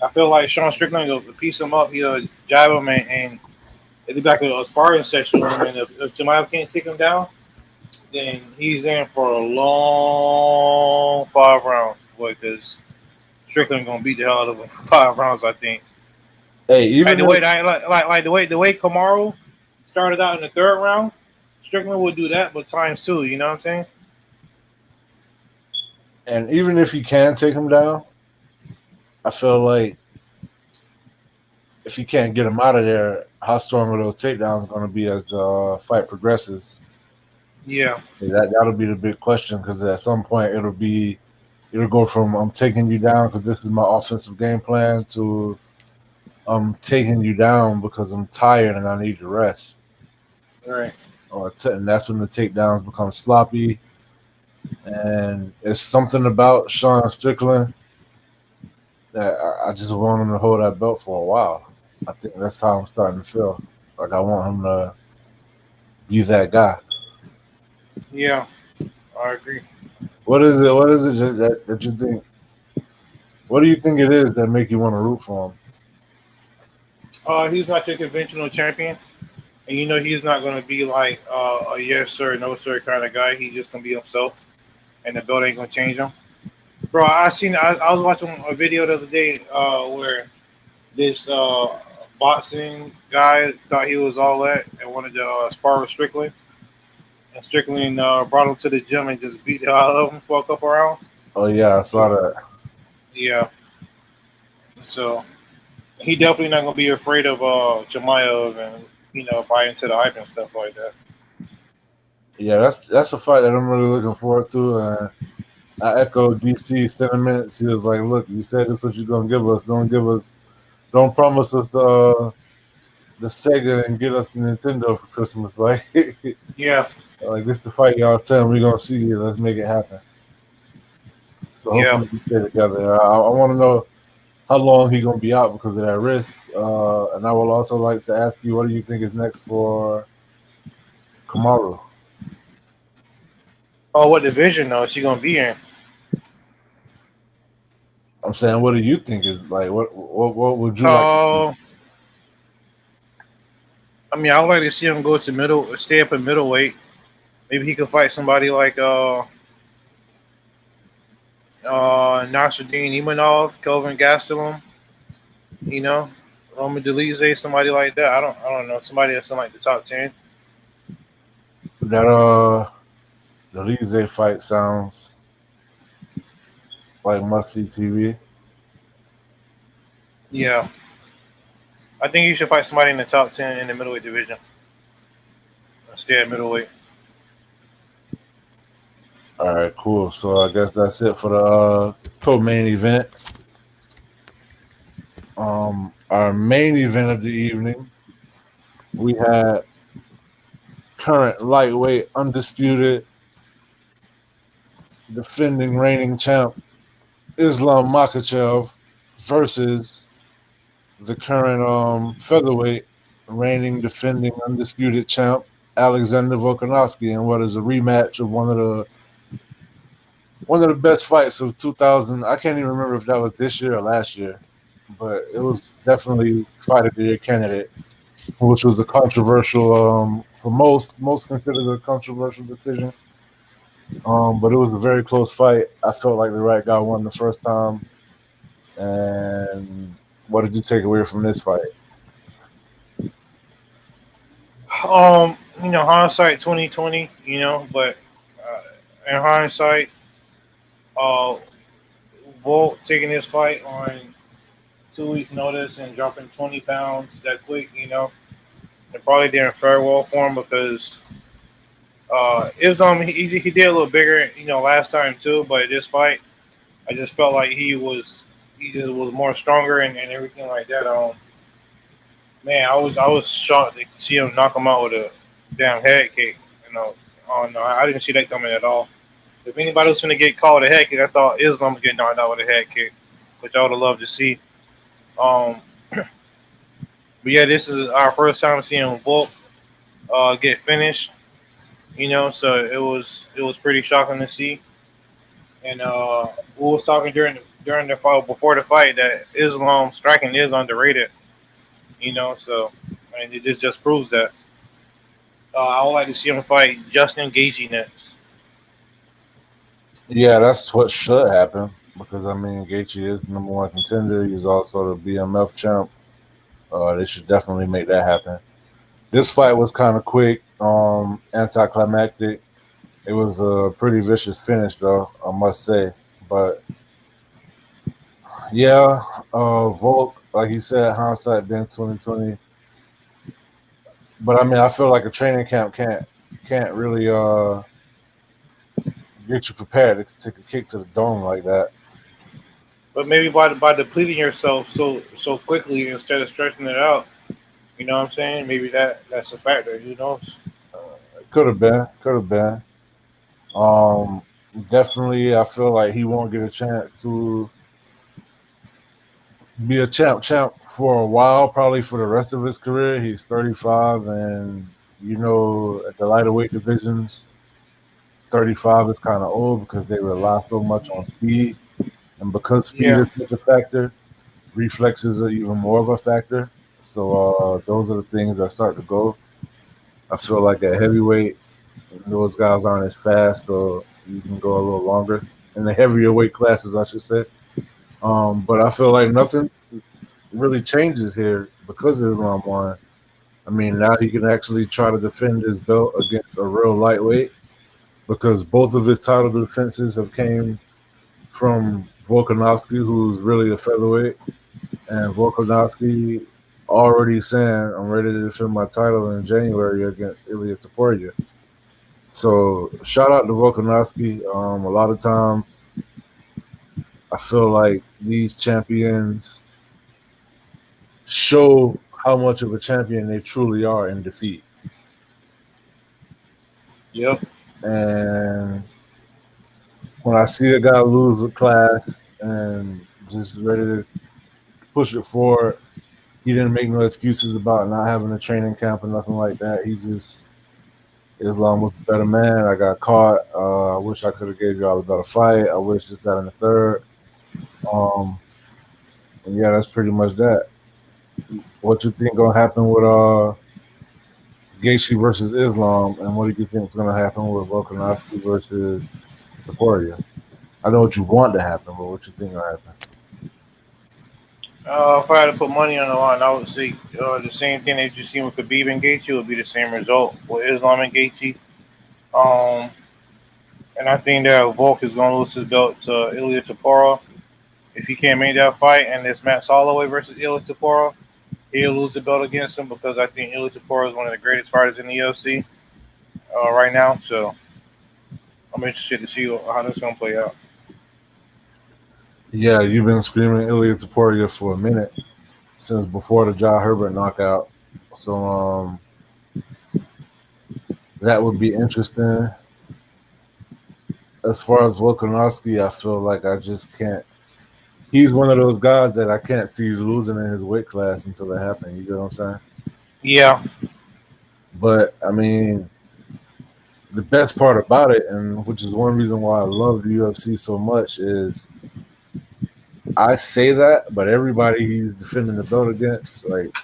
I feel like Sean Strickland will piece him up. He'll jab him and it'll be like a sparring session. And if Chimaev can't take him down, then he's in for a long 5 rounds, because Strickland gonna beat the hell out of him for 5 rounds, I think. Hey, even Like the way Kamaru started out in the 3rd round, Strickland would do that, but times 2. You know what I'm saying? and even if he can take him down, I feel like if he can't get him out of there, how strong are those takedowns going to be as the fight progresses? Yeah. That'll be the big question, because at some point it'll go from I'm taking you down because this is my offensive game plan to I'm taking you down because I'm tired and I need to rest. Right. And that's when the takedowns become sloppy. And it's something about Sean Strickland that I just want him to hold that belt for a while. I think that's how I'm starting to feel. Like I want him to be that guy. Yeah, I agree. What is it? What is it that you think? What do you think it is that make you want to root for him? He's not your conventional champion, and you know he's not going to be like a yes sir, no sir kind of guy. He's just going to be himself, and the belt ain't going to change him. Bro, I was watching a video the other day where this boxing guy thought he was all that and wanted to spar with Strickland. And Strickland brought him to the gym and just beat the hell out of him for a couple rounds. Oh yeah, I saw that. Yeah. So he definitely not gonna be afraid of Chimaev and buy into the hype and stuff like that. Yeah, that's a fight that I'm really looking forward to. I echo DC sentiments. He was like, "Look, you said this is what you're gonna give us. Don't promise us the Sega and get us the Nintendo for Christmas." Like, Yeah. like this the fight y'all tell me we're gonna see you. Let's make it happen. So hopefully we stay together. I want to know how long he gonna be out because of that wrist. And I would also like to ask you, what do you think is next for Kamaru? Oh, what division though is he gonna be in? I'm saying, what do you think is like? What would you like? I mean, I would like to see him go to stay up in middleweight. Maybe he could fight somebody like Nasruddin Imanov, Kelvin Gastelum, Roman Dolidze, somebody like that. I don't know, somebody that's in like the top 10. That the Dolidze fight sounds like must-see TV. Yeah, I think you should fight somebody in the top 10 in the middleweight division. Stay at middleweight. All right, cool. So I guess that's it for the co-main event. Our main event of the evening, we had current lightweight undisputed defending reigning champ Islam Makhachev versus the current featherweight reigning defending undisputed champ Alexander Volkanovski, in what is a rematch of one of the best fights of 2000. I can't even remember if that was this year or last year, but it was definitely fight of the year candidate, which was a controversial, for most considered a controversial decision. But it was a very close fight. I felt like the right guy won the first time. And what did you take away from this fight? Hindsight 2020, but in hindsight, Uh, Volk taking this fight on 2 weeks' notice and dropping 20 pounds that quick, it probably didn't fare well for him because Islam he did a little bigger, last time too. But this fight, I just felt like he just was more stronger and everything like that. Man, I was shocked to see him knock him out with a damn head kick. Oh no, I didn't see that coming at all. If anybody was going to get caught with a head kick, I thought Islam was getting knocked out with a head kick, which I would have loved to see. Um, but yeah, this is our first time seeing Volk get finished. So it was pretty shocking to see. And we was talking during the fight before the fight that Islam striking is underrated. So I mean, it just proves that. I would like to see him fight Justin Gaethje next. Yeah, that's what should happen because I mean Gaethje is the number one contender. He's also the BMF champ. They should definitely make that happen. This fight was kind of quick, anticlimactic. It was a pretty vicious finish, though, I must say. But yeah, Volk, like he said, hindsight being 2020. But I mean, I feel like a training camp can't really get you prepared to take a kick to the dome like that. But maybe by depleting yourself so quickly instead of stretching it out, you know what I'm saying? Maybe that's a factor. Who knows? Could have been. Definitely, I feel like he won't get a chance to be a champ for a while, probably for the rest of his career. He's 35, and at the lighter weight divisions, 35 is kind of old because they rely so much on speed, and because speed is such a factor, reflexes are even more of a factor. So those are the things that start to go. I feel like at heavyweight, those guys aren't as fast, so you can go a little longer in the heavier weight classes, I should say. But I feel like nothing really changes here because Islam won. I mean, now he can actually try to defend his belt against a real lightweight because both of his title defenses have came from Volkanovski, who's really a featherweight, and Volkanovski already saying, I'm ready to defend my title in January against Elliott. So shout out to Volkanovski. A lot of times I feel like these champions show how much of a champion they truly are in defeat. Yep. And when I see a guy lose with class and just ready to push it forward, he didn't make no excuses about not having a training camp or nothing like that. Islam was the better man. I got caught. I wish I could have gave y'all a better fight. I wish just that in the third. And yeah, that's pretty much that. What you think gonna happen with Gaethje versus Islam, and what do you think is gonna happen with Volkanovski versus Topuria? I know what you want to happen, but what you think gonna happen? If I had to put money on the line, I would say the same thing that you seen with Khabib and Gaethje would be the same result with Islam and Gaethje. And I think that Volk is going to lose his belt to Elliott. If he can't make that fight and it's Matt Holloway versus Elliott, he'll lose the belt against him because I think Elliott is one of the greatest fighters in the UFC right now. So I'm interested to see how this is going to play out. Yeah, you've been screaming Elliott for a minute since before the John Herbert knockout. So that would be interesting. As far as Volkanovski, I feel like I just can't. He's one of those guys that I can't see losing in his weight class until it happens. You get what I'm saying? Yeah. But, I mean, the best part about it, and which is one reason why I love the UFC so much, is I say that, but everybody he's defending the belt against, like,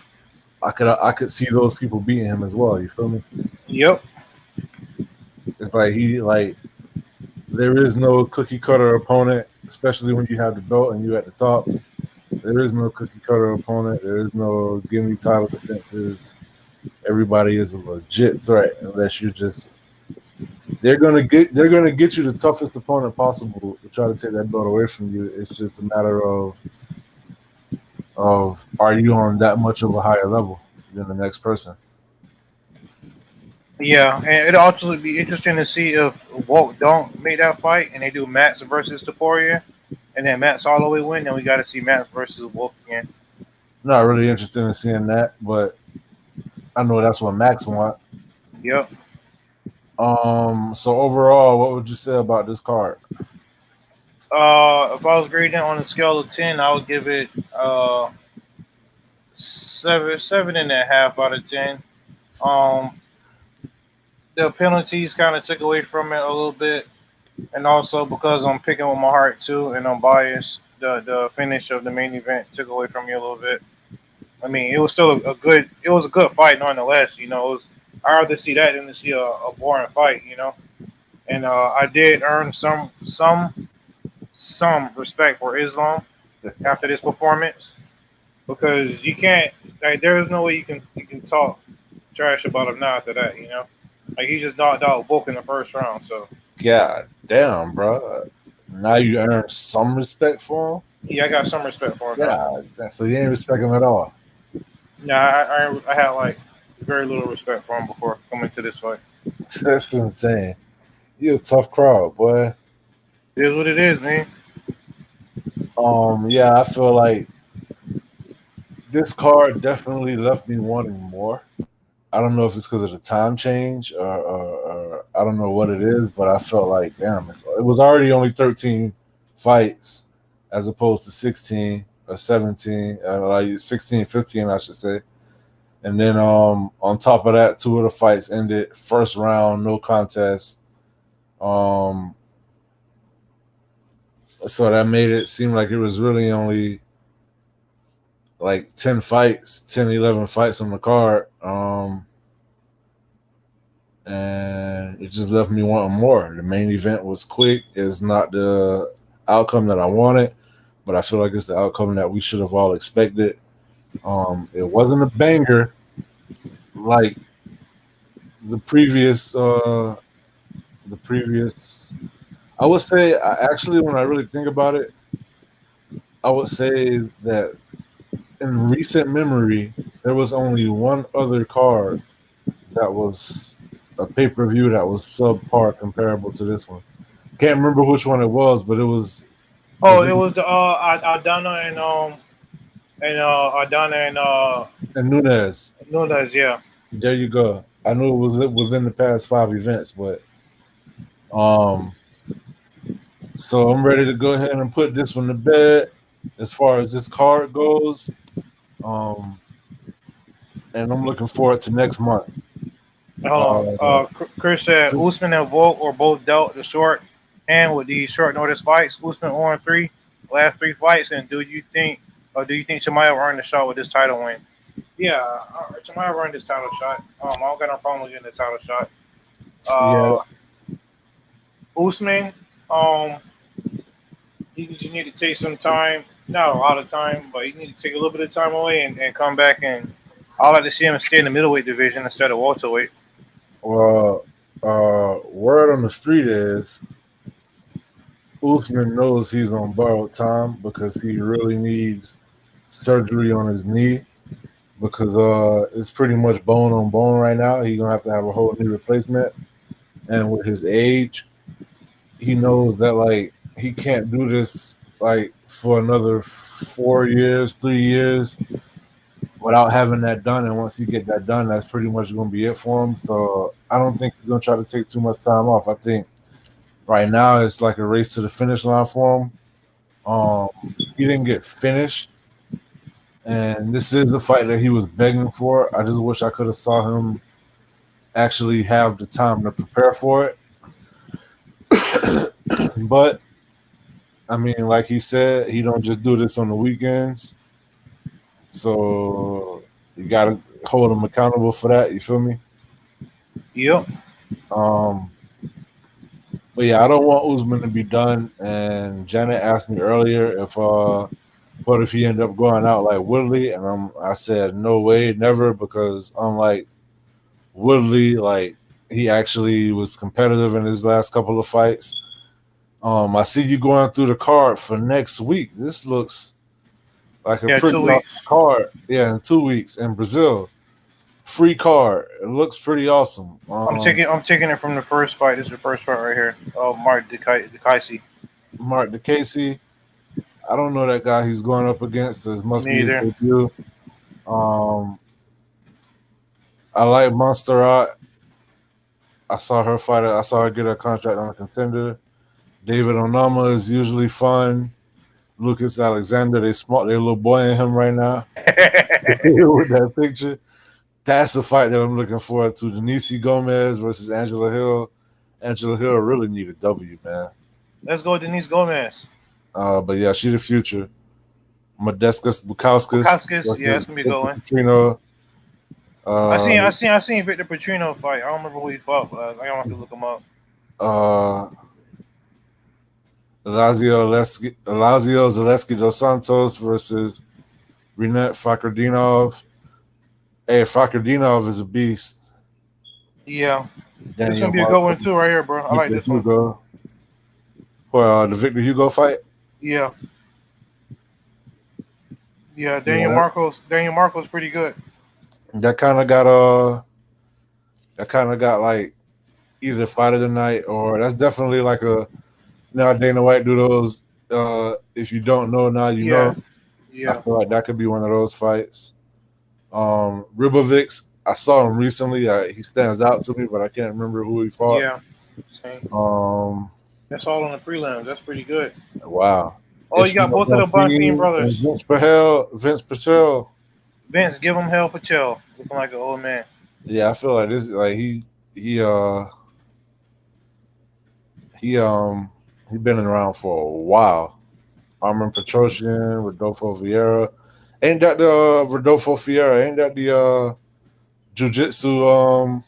I could see those people beating him as well. You feel me? Yep. It's like there is no cookie cutter opponent, especially when you have the belt and you at the top. There is no cookie cutter opponent. There is no give me title defenses. Everybody is a legit threat unless you're just they're gonna get you the toughest opponent possible to try to take that belt away from you. It's just a matter of are you on that much of a higher level than the next person? Yeah, and it'll also be interesting to see if Volk don't make that fight and they do Max versus Taporia, and then Max all the way win. Then we got to see Max versus Volk again. Not really interested in seeing that, but I know that's what Max want. Yep. So overall, what would you say about this card? If I was grading on a scale of 10, I would give it 7.5 out of 10. The penalties kind of took away from it a little bit, and also because I'm picking with my heart too, and I'm biased, the finish of the main event took away from me a little bit. I mean, it was still a good fight nonetheless. You know, I'd rather see that than to see a boring fight. You know, and I did earn some respect for Islam after this performance, because you can't, like, there is no way you can talk trash about him now after that. You know, like, he just knocked out Volk in the first round. So God damn, bro. Now you earn some respect for him? yeah, I got some respect for him. Yeah, so you ain't respect him at all. Nah, I had like very little respect for him before coming to this fight. That's insane. You're a tough crowd, boy. It is what it is, man. Yeah, I feel like this card definitely left me wanting more. I don't know if it's because of the time change or I don't know what it is, but I felt like, damn, it was already only 13 fights as opposed to 16 or 17, like 16, 15, I should say. And then on top of that, 2 of the fights ended first round, no contest. So that made it seem like it was really only like 10 fights, 10, 11 fights on the card. And it just left me wanting more. The main event was quick. It's not the outcome that I wanted, but I feel like it's the outcome that we should have all expected. It wasn't a banger like the previous. I would say, actually, when I really think about it, I would say that in recent memory, there was only one other card that was a pay-per-view that was subpar comparable to this one. Can't remember which one it was, but it was. Oh, it was the Adana and Nunes. Nunes, yeah. There you go. I knew it was within the past 5 events, but so I'm ready to go ahead and put this one to bed as far as this card goes. And I'm looking forward to next month. Chris said Usman and Volk were both dealt the short hand with these short notice fights. Usman won 3 last 3 fights, and do you think Chimaev earned the shot with this title win? Yeah, Chimaev earned this title shot. I don't got no problem with getting the title shot. Usman, you need to take some time, not a lot of time, but you need to take a little bit of time away and come back. And I'd like to see him stay in the middleweight division instead of welterweight. Well, word on the street is Usman knows he's on borrowed time because he really needs surgery on his knee, because it's pretty much bone on bone right now. He's gonna have to have a whole knee replacement, and with his age, he knows that, like, he can't do this like for another 4 years, 3 years without having that done. And once he get that done, that's pretty much going to be it for him. So I don't think he's going to try to take too much time off. I think right now it's like a race to the finish line for him. He didn't get finished, and this is the fight that he was begging for. I just wish I could have saw him actually have the time to prepare for it. But I mean, like he said, he don't just do this on the weekends. So you gotta hold him accountable for that. You feel me? Yep. But yeah, I don't want Usman to be done. And Janet asked me earlier what if he ended up going out like Woodley, and I said no way, never, because unlike Woodley, like, He actually was competitive in his last couple of fights. I see you going through the card for next week. This looks like a pretty 2 weeks. awesome card. Yeah, in 2 weeks in Brazil. Free card. It looks pretty awesome. I'm taking it from the first fight. This is the first fight right here. Oh, Mark DeCasey. Mark DeCasey. I don't know that guy he's going up against. It must be his debut. I like Montserrat. I saw her fight. I saw her get a contract on a contender. David Onama is usually fun. Lucas Alexander, they little boy in him right now. With that picture. That's the fight that I'm looking forward to. Denise Gomez versus Angela Hill. Angela Hill really need a W, man. Let's go, Denise Gomez. But yeah, she's the future. Modestas Bukauskas. Yeah, it's gonna be going. Petrino. I seen Victor Petrino fight. I don't remember who he fought. But I don't have to look him up. Elazio Zaleski dos Santos versus Rinat Fakhretdinov. Hey, Fakhretdinov is a beast. Yeah. It's gonna be a good one too, right here, bro. I like this one. Well, the Victor Hugo fight. Yeah. Yeah, Daniel Marcos pretty good. That kind of got like either fight of the night or that's definitely like a now Dana White do those. If you don't know now, you know. Yeah. I feel like that could be one of those fights. Ribovics, I saw him recently. He stands out to me, but I can't remember who he fought. Yeah. Same. That's all on the prelims. That's pretty good. Wow. Oh, you got both of the Bonfim brothers. Vince Pichel. Vince, give him hell, Pichel. Looking like an old man. Yeah, I feel like this. Like he been around for a while. Armin Petrosyan, Rodolfo Vieira. Ain't that the Rodolfo Vieira? Ain't that the jiu-jitsu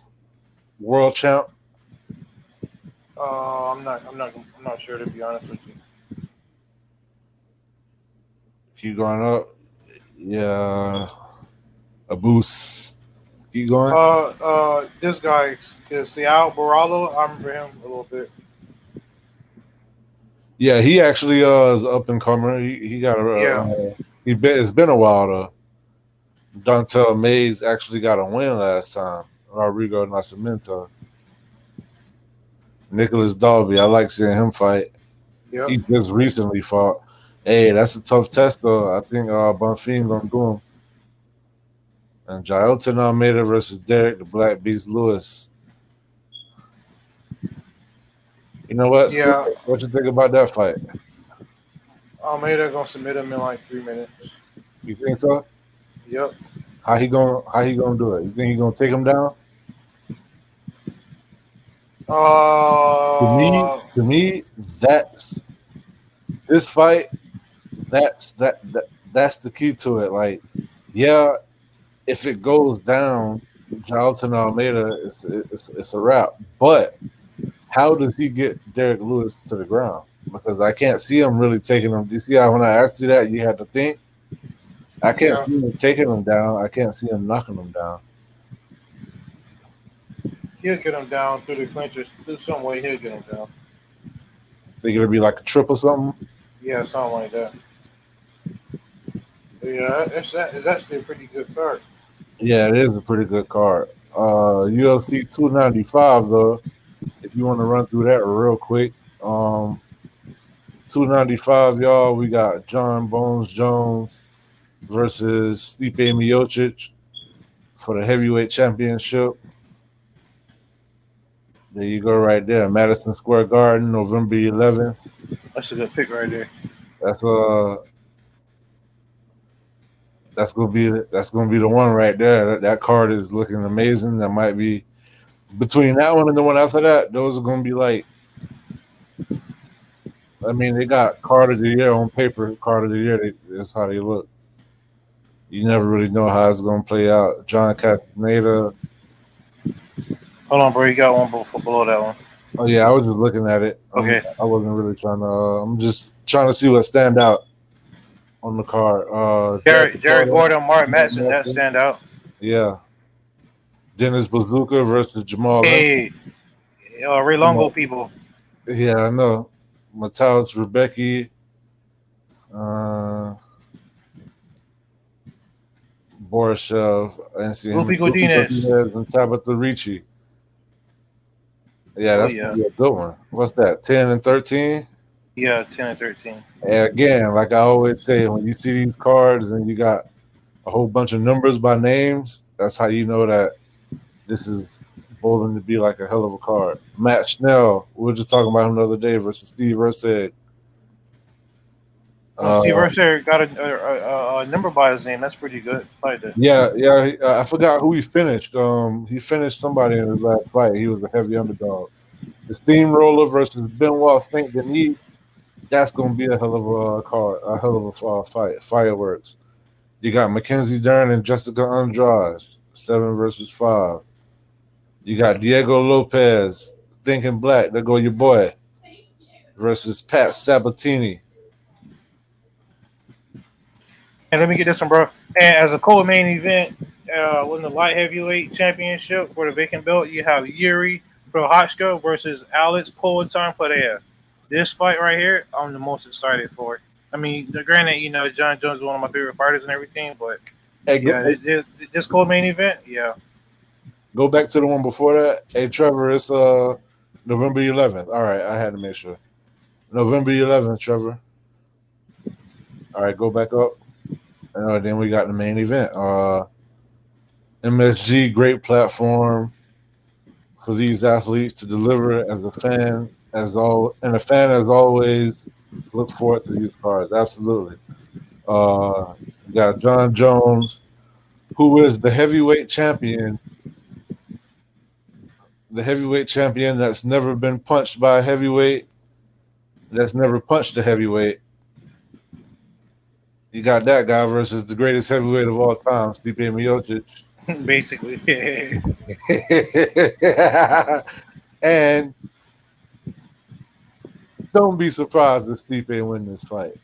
world champ? I'm not sure, to be honest with you. Keep going up. Yeah. A boost. Keep going. This guy, Siao Borrallo, I remember him a little bit. Yeah, he actually is up and comer. He got a it's been a while though. Dontel Mays actually got a win last time. Rodrigo Nascimento. Nicholas Dalby, I like seeing him fight. Yep. He just recently fought. Hey, that's a tough test though. I think Bonfim gonna do him. And Jailton Almeida versus Derek the Black Beast Lewis. You know what? Yeah. What you think about that fight? Almeida gonna submit him in like 3 minutes. You think so? Yep. How he gonna do it? You think he gonna take him down? To me, that's this fight. That's the key to it. Like, yeah, if it goes down, Jailton Almeida, it's a wrap. But how does he get Derek Lewis to the ground? Because I can't see him really taking him. You see how when I asked you that, you had to think? I can't see him taking him down. I can't see him knocking him down. He'll get him down through the clinches. Through some way, he'll get him down. Think it'll be like a trip or something? Yeah, something like that. But yeah, it's actually a pretty good card. Yeah, it is a pretty good card. UFC 295, though, if you want to run through that real quick. 295, y'all, we got John Bones Jones versus Stipe Miocic for the heavyweight championship. There you go right there. Madison Square Garden, November 11th. That's a good pick right there. That's gonna be the one right there. That card is looking amazing. That might be between that one and the one after that. Those are gonna be like, I mean, they got card of the year on paper. Card of the year. That's how they look. You never really know how it's gonna play out. John Castaneda. Hold on, bro. You got one below that one. Oh yeah, I was just looking at it. Okay. I wasn't really trying to. I'm just trying to see what stand out on the card. Jared Gordon, Mark Madsen, that stand out. Yeah. Dennis Bazooka versus Jamal. Hey, Ray Longo people. Yeah, I know. Mataus Rebecki. Borishev, Lupi Godinez. and Tabitha Ricci. Yeah, that's yeah. gonna be a good one. What's that? 10 and 13? Yeah, 10 and 13. And again, like I always say, when you see these cards and you got a whole bunch of numbers by names, that's how you know that this is bowling to be like a hell of a card. Matt Schnell, we were just talking about him the other day versus Steve Erceg. Steve Erceg got a number by his name. That's pretty good. Like that. Yeah. I forgot who he finished. He finished somebody in his last fight. He was a heavy underdog. The Steamroller versus Benoit Saint Denis. That's gonna be a hell of a card, a hell of a fight. Fireworks. You got Mackenzie Dern and Jessica Andrade, 7 versus 5. You got Diego Lopez, Thinking Black. There go your boy. Versus Pat Sabatini. And let me get this one, bro. And as a co-main event, in the light heavyweight championship for the vacant belt, you have Yuri Prochazka versus Alex Poatan Pereira. This fight right here, I'm the most excited for. I mean, granted, you know, John Jones is one of my favorite fighters and everything, but this co-main event, yeah. Go back to the one before that. Hey, Trevor, it's November 11th. All right, I had to make sure. November 11th, Trevor. All right, go back up. Then we got the main event. MSG, great platform for these athletes to deliver as a fan, and a fan as always. Look forward to these cards. Absolutely. We got John Jones, who is the heavyweight champion. The heavyweight champion that's never been punched by a heavyweight, that's never punched a heavyweight. You got that guy versus the greatest heavyweight of all time, Stipe Miocic. Basically. And don't be surprised if Stipe win this fight.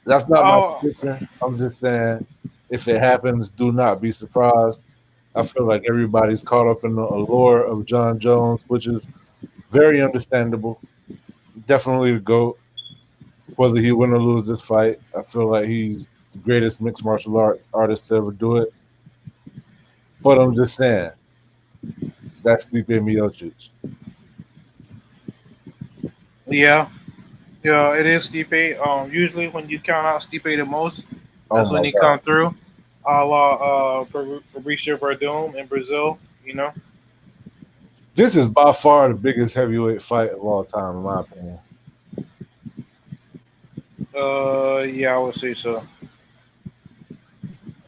That's not my prediction. I'm just saying, if it happens, do not be surprised. I feel like everybody's caught up in the allure of John Jones, which is very understandable. Definitely the GOAT. Whether he win or lose this fight, I feel like he's the greatest mixed martial artist to ever do it. But I'm just saying, that's Stipe Miocic. Yeah, it is Stipe. Usually when you count out Stipe the most, that's when he come through. A la Fabricio Verdum in Brazil, you know. This is by far the biggest heavyweight fight of all time, in my opinion. Yeah, I would say so.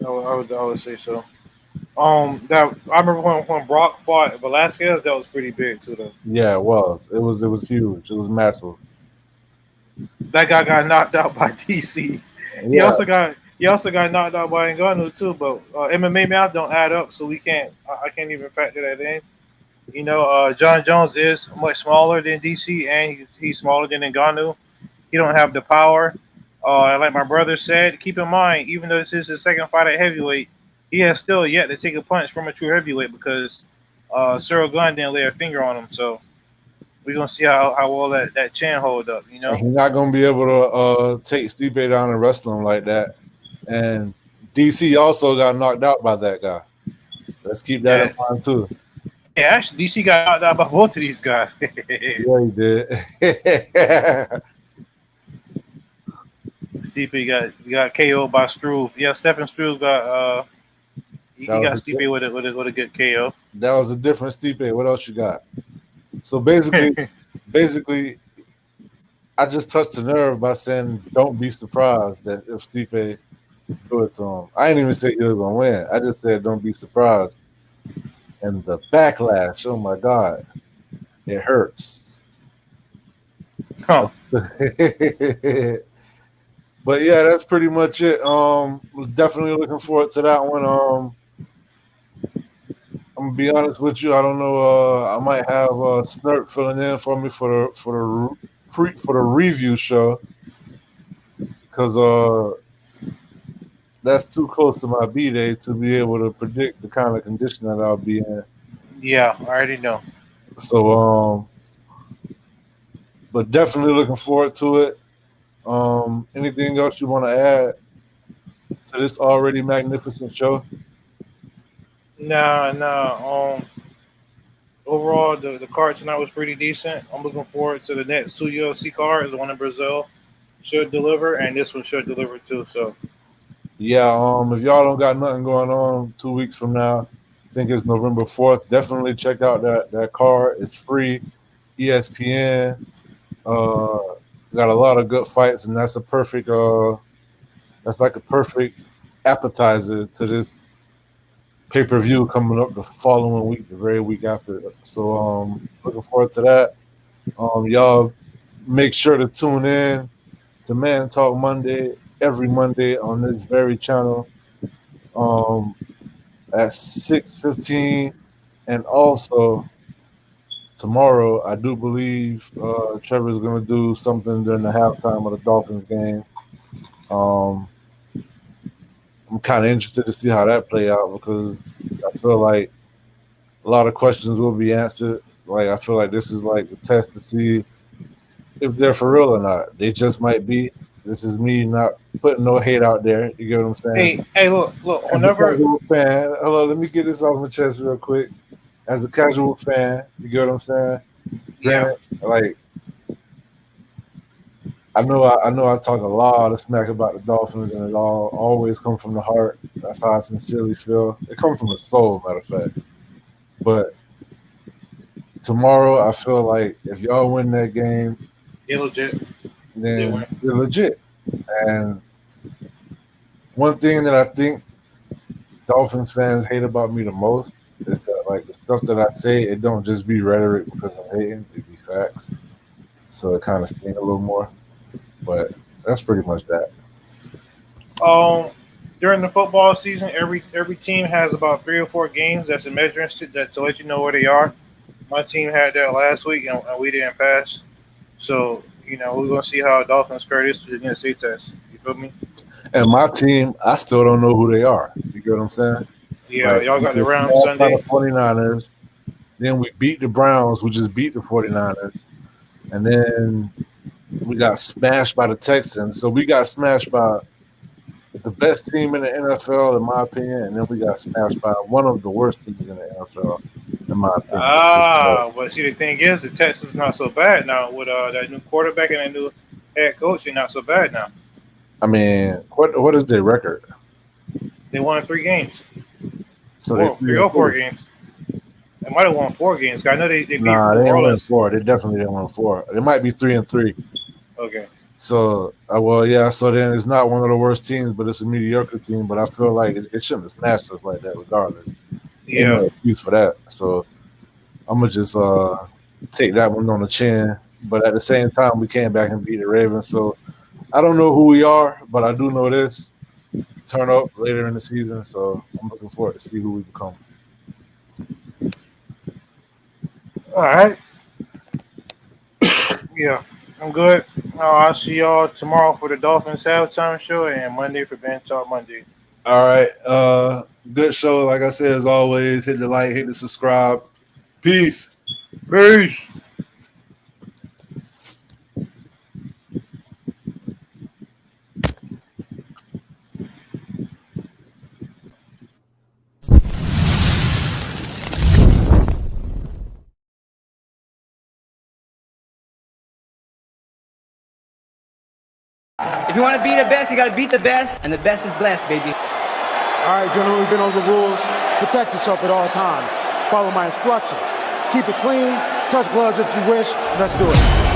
I would say so. That I remember when Brock fought Velasquez, that was pretty big too, though. Yeah, it was. It was huge. It was massive. That guy got knocked out by DC. Yeah. He also got knocked out by Ngannou too. But MMA math don't add up, so we can't. I can't even factor that in. You know, John Jones is much smaller than DC, and he's smaller than Ngannou. He don't have the power. Like my brother said, keep in mind, even though this is his second fight at heavyweight, he has still yet to take a punch from a true heavyweight because Cyril Gane didn't lay a finger on him. So we're gonna see how well that chin hold up. You know, he's not gonna be able to take Stipe down and wrestle him like that. And DC also got knocked out by that guy. Let's keep that in mind too. Yeah, actually, DC got knocked out by both of these guys. Yeah, he did. Stipe got KO'd by Struve. Yeah, Stephen Struve got got Stipe with a good KO. That was a different Stipe. What else you got? So basically, I just touched the nerve by saying don't be surprised that if Stipe do it to him. I didn't even say he was gonna win. I just said don't be surprised. And the backlash, oh my God, it hurts. Huh. But yeah, that's pretty much it. Definitely looking forward to that one. I'm gonna be honest with you. I don't know. I might have Snurk filling in for me for the review show because that's too close to my B-Day to be able to predict the kind of condition that I'll be in. Yeah, I already know. So, but definitely looking forward to it. Anything else you want to add to this already magnificent show? Nah. Overall, the card tonight was pretty decent. I'm looking forward to the next 2 UFC cards. The one in Brazil should deliver, and this one should deliver too. So, yeah. If y'all don't got nothing going on 2 weeks from now, I think it's November 4th. Definitely check out that card. It's free. ESPN. Got a lot of good fights, and that's a perfect. That's like a perfect appetizer to this pay-per-view coming up the following week, the very week after. So looking forward to that. Y'all make sure to tune in to Man Talk Monday every Monday on this very channel at 6:15, and also tomorrow I do believe Trevor's going to do something during the halftime of the Dolphins game. I'm kind of interested to see how that play out because I feel like a lot of questions will be answered. Like I feel like this is like the test to see if they're for real or not. They just might be. This is me not putting no hate out there. You get what I'm saying? Hey, look. As a casual fan, hello, let me get this off my chest real quick. As a casual fan, you get what I'm saying? Yeah. Like I know I talk a lot of smack about the Dolphins, and it always comes from the heart. That's how I sincerely feel. It comes from the soul, matter of fact. But tomorrow, I feel like if y'all win that game, You're legit. then you're legit. And one thing that I think Dolphins fans hate about me the most is that like the stuff that I say, it don't just be rhetoric because I'm hating, it be facts. So it kind of stings a little more. But that's pretty much that. During the football season, every team has about 3 or 4 games that's a measuring stick to let you know where they are. My team had that last week, and we didn't pass. So, we're going to see how Dolphins fare this to the NSA test. You feel me? And my team, I still don't know who they are. You get what I'm saying? Yeah, like, y'all got the Rams Sunday. The 49ers. Then we beat the Browns, we just beat the 49ers. And then we got smashed by the Texans. So we got smashed by the best team in the NFL, in my opinion, and then we got smashed by one of the worst teams in the NFL, in my opinion. But see, the thing is, the Texans not so bad now with that new quarterback and that new head coach. They're not so bad now. I mean, what is their record? They won 3 games. So 3 or 4 games. They might have won 4 games. I know they beat Nah, they didn't win Orleans. 4. They definitely didn't win 4. They might be 3-3. Okay. So, so then it's not one of the worst teams, but it's a mediocre team. But I feel like it shouldn't have smashed us like that regardless. Yeah. Ain't no excuse for that. So I'm going to just take that one on the chin. But at the same time, we came back and beat the Ravens. So I don't know who we are, but I do know this. Turn up later in the season. So I'm looking forward to see who we become. All right. Yeah, I'm good. I'll see y'all tomorrow for the Dolphins halftime show and Monday for Ben Talk Monday. All right. Good show. Like I said, as always, hit the like, hit the subscribe. Peace. Peace. If you want to be the best, you got to beat the best, and the best is blessed, baby. All right, gentlemen, we've been over the rules. Protect yourself at all times. Follow my instructions. Keep it clean. Touch gloves if you wish. Let's do it.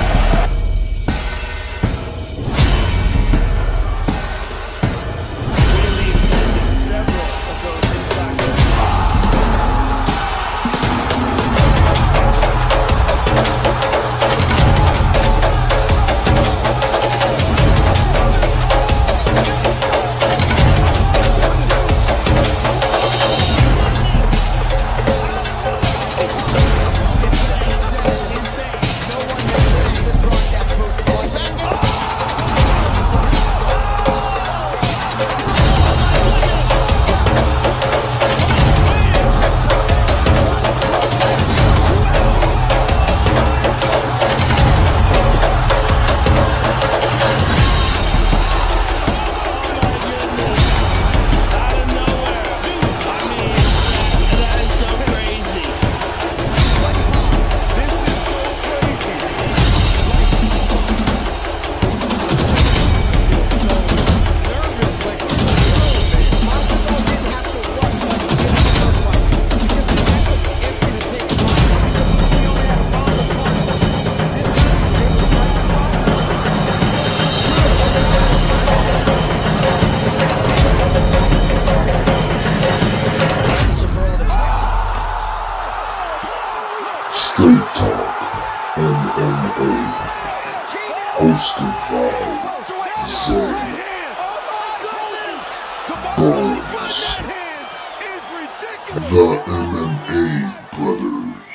Talk MMA, hosted by Zay Bonez, the MMA Brotherz.